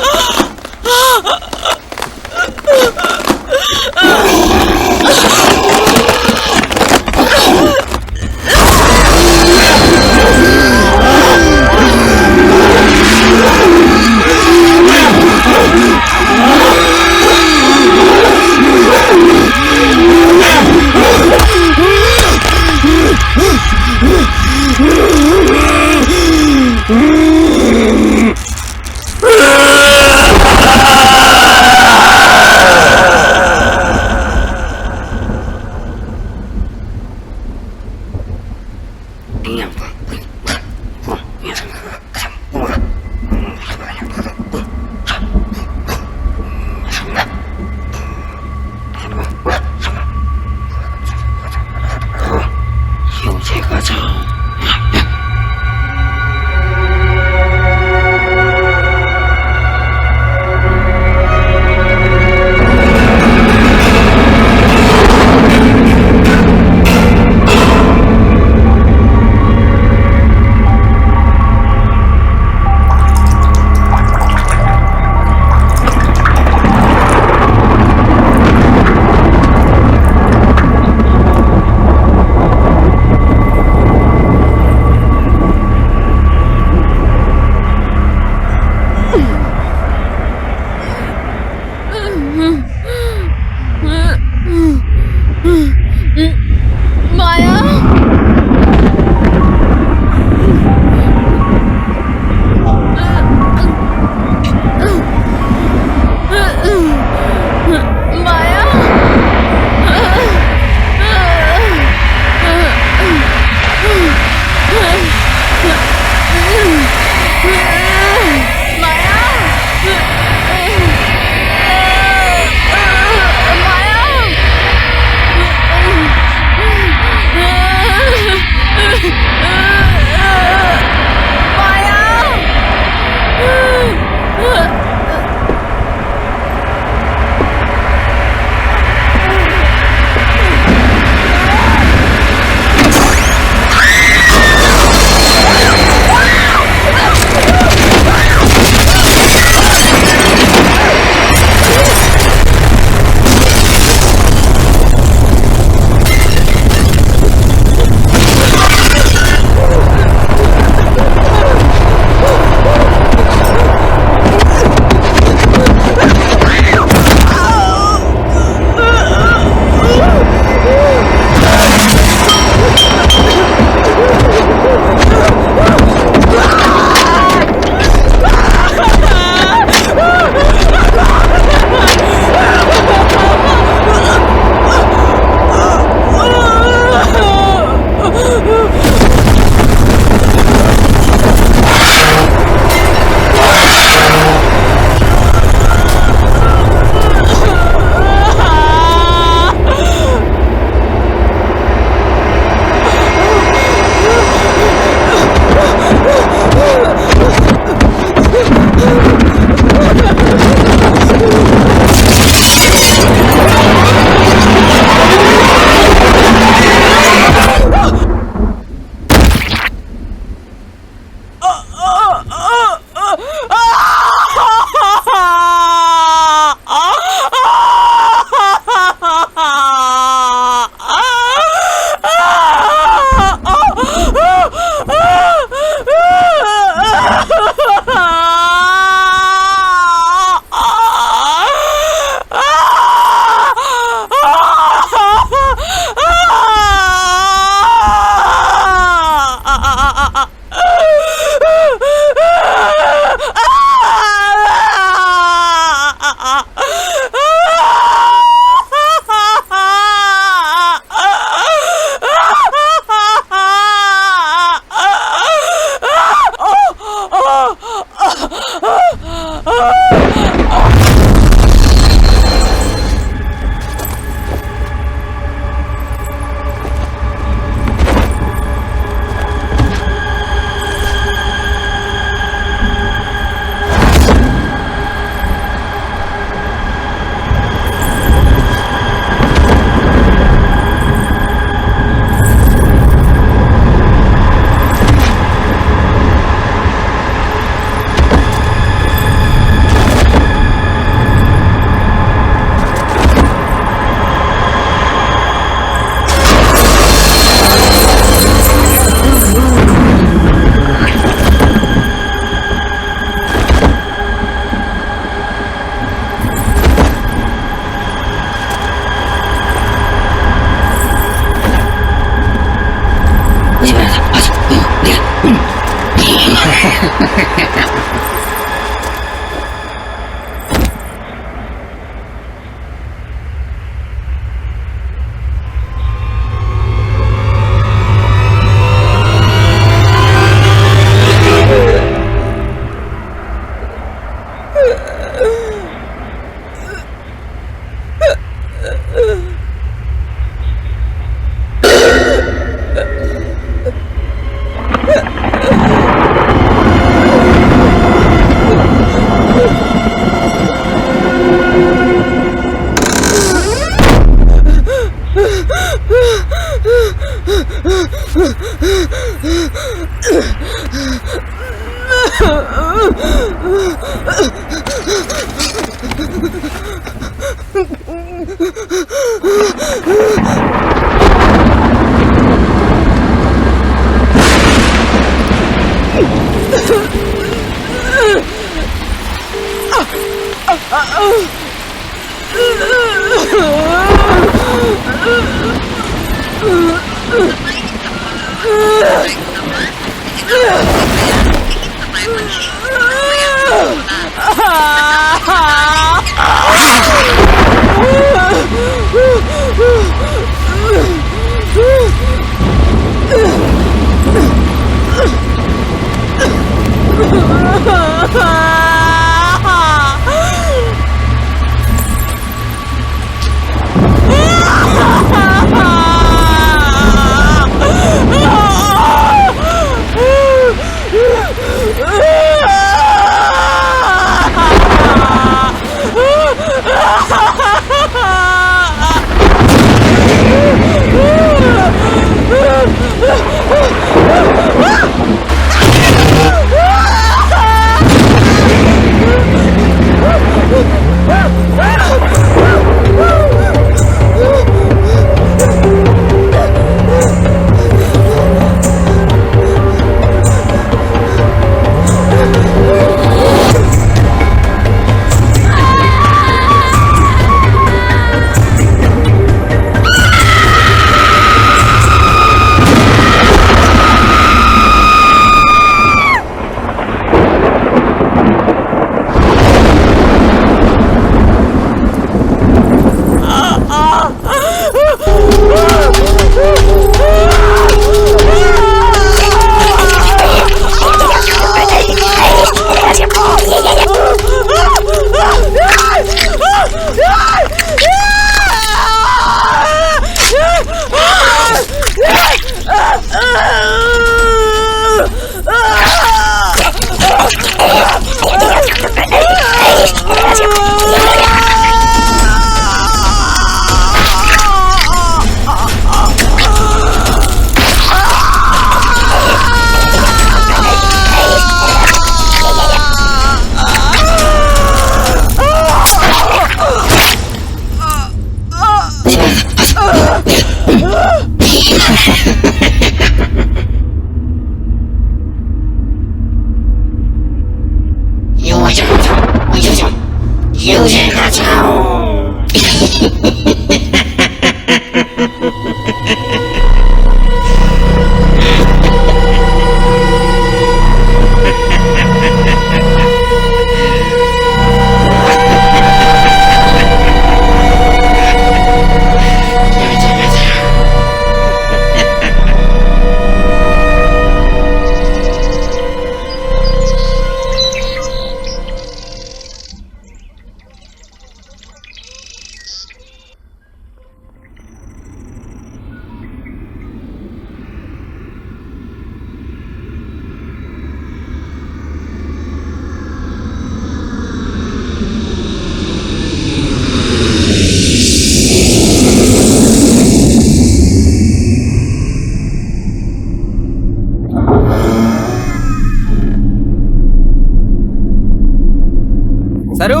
सरू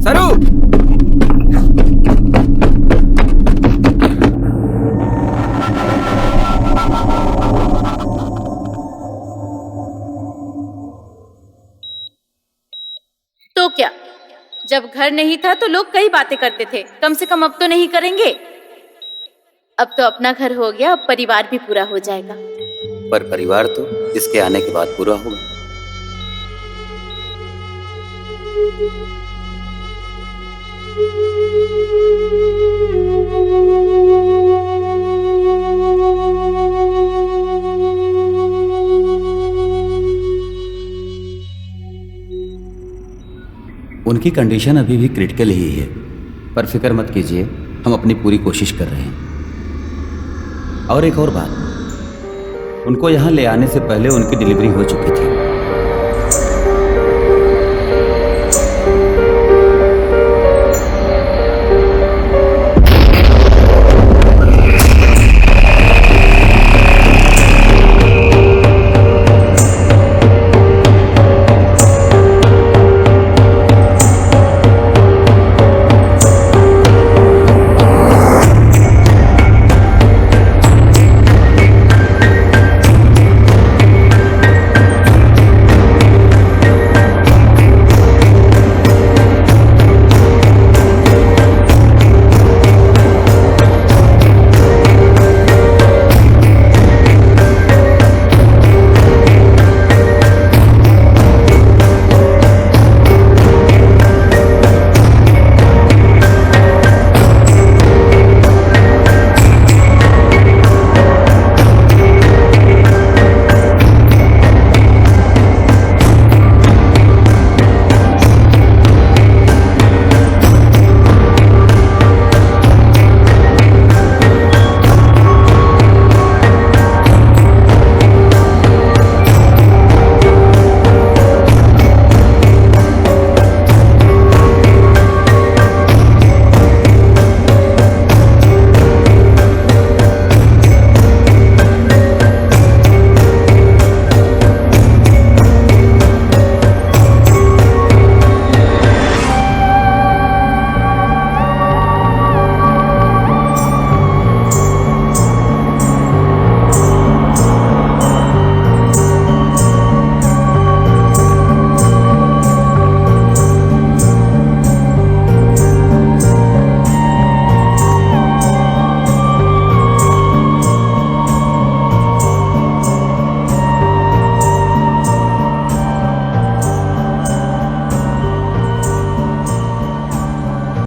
सरू
तो क्या, जब घर नहीं था तो लोग कई बातें करते थे, कम से कम अब तो नहीं करेंगे। अब तो अपना घर हो गया, अब परिवार भी पूरा हो जाएगा।
पर परिवार तो इसके आने के बाद पूरा होगा। उनकी कंडीशन अभी भी क्रिटिकल ही है, पर फिक्र मत कीजिए, हम अपनी पूरी कोशिश कर रहे हैं। और एक और बात, उनको यहाँ ले आने से पहले उनकी डिलीवरी हो चुकी थी।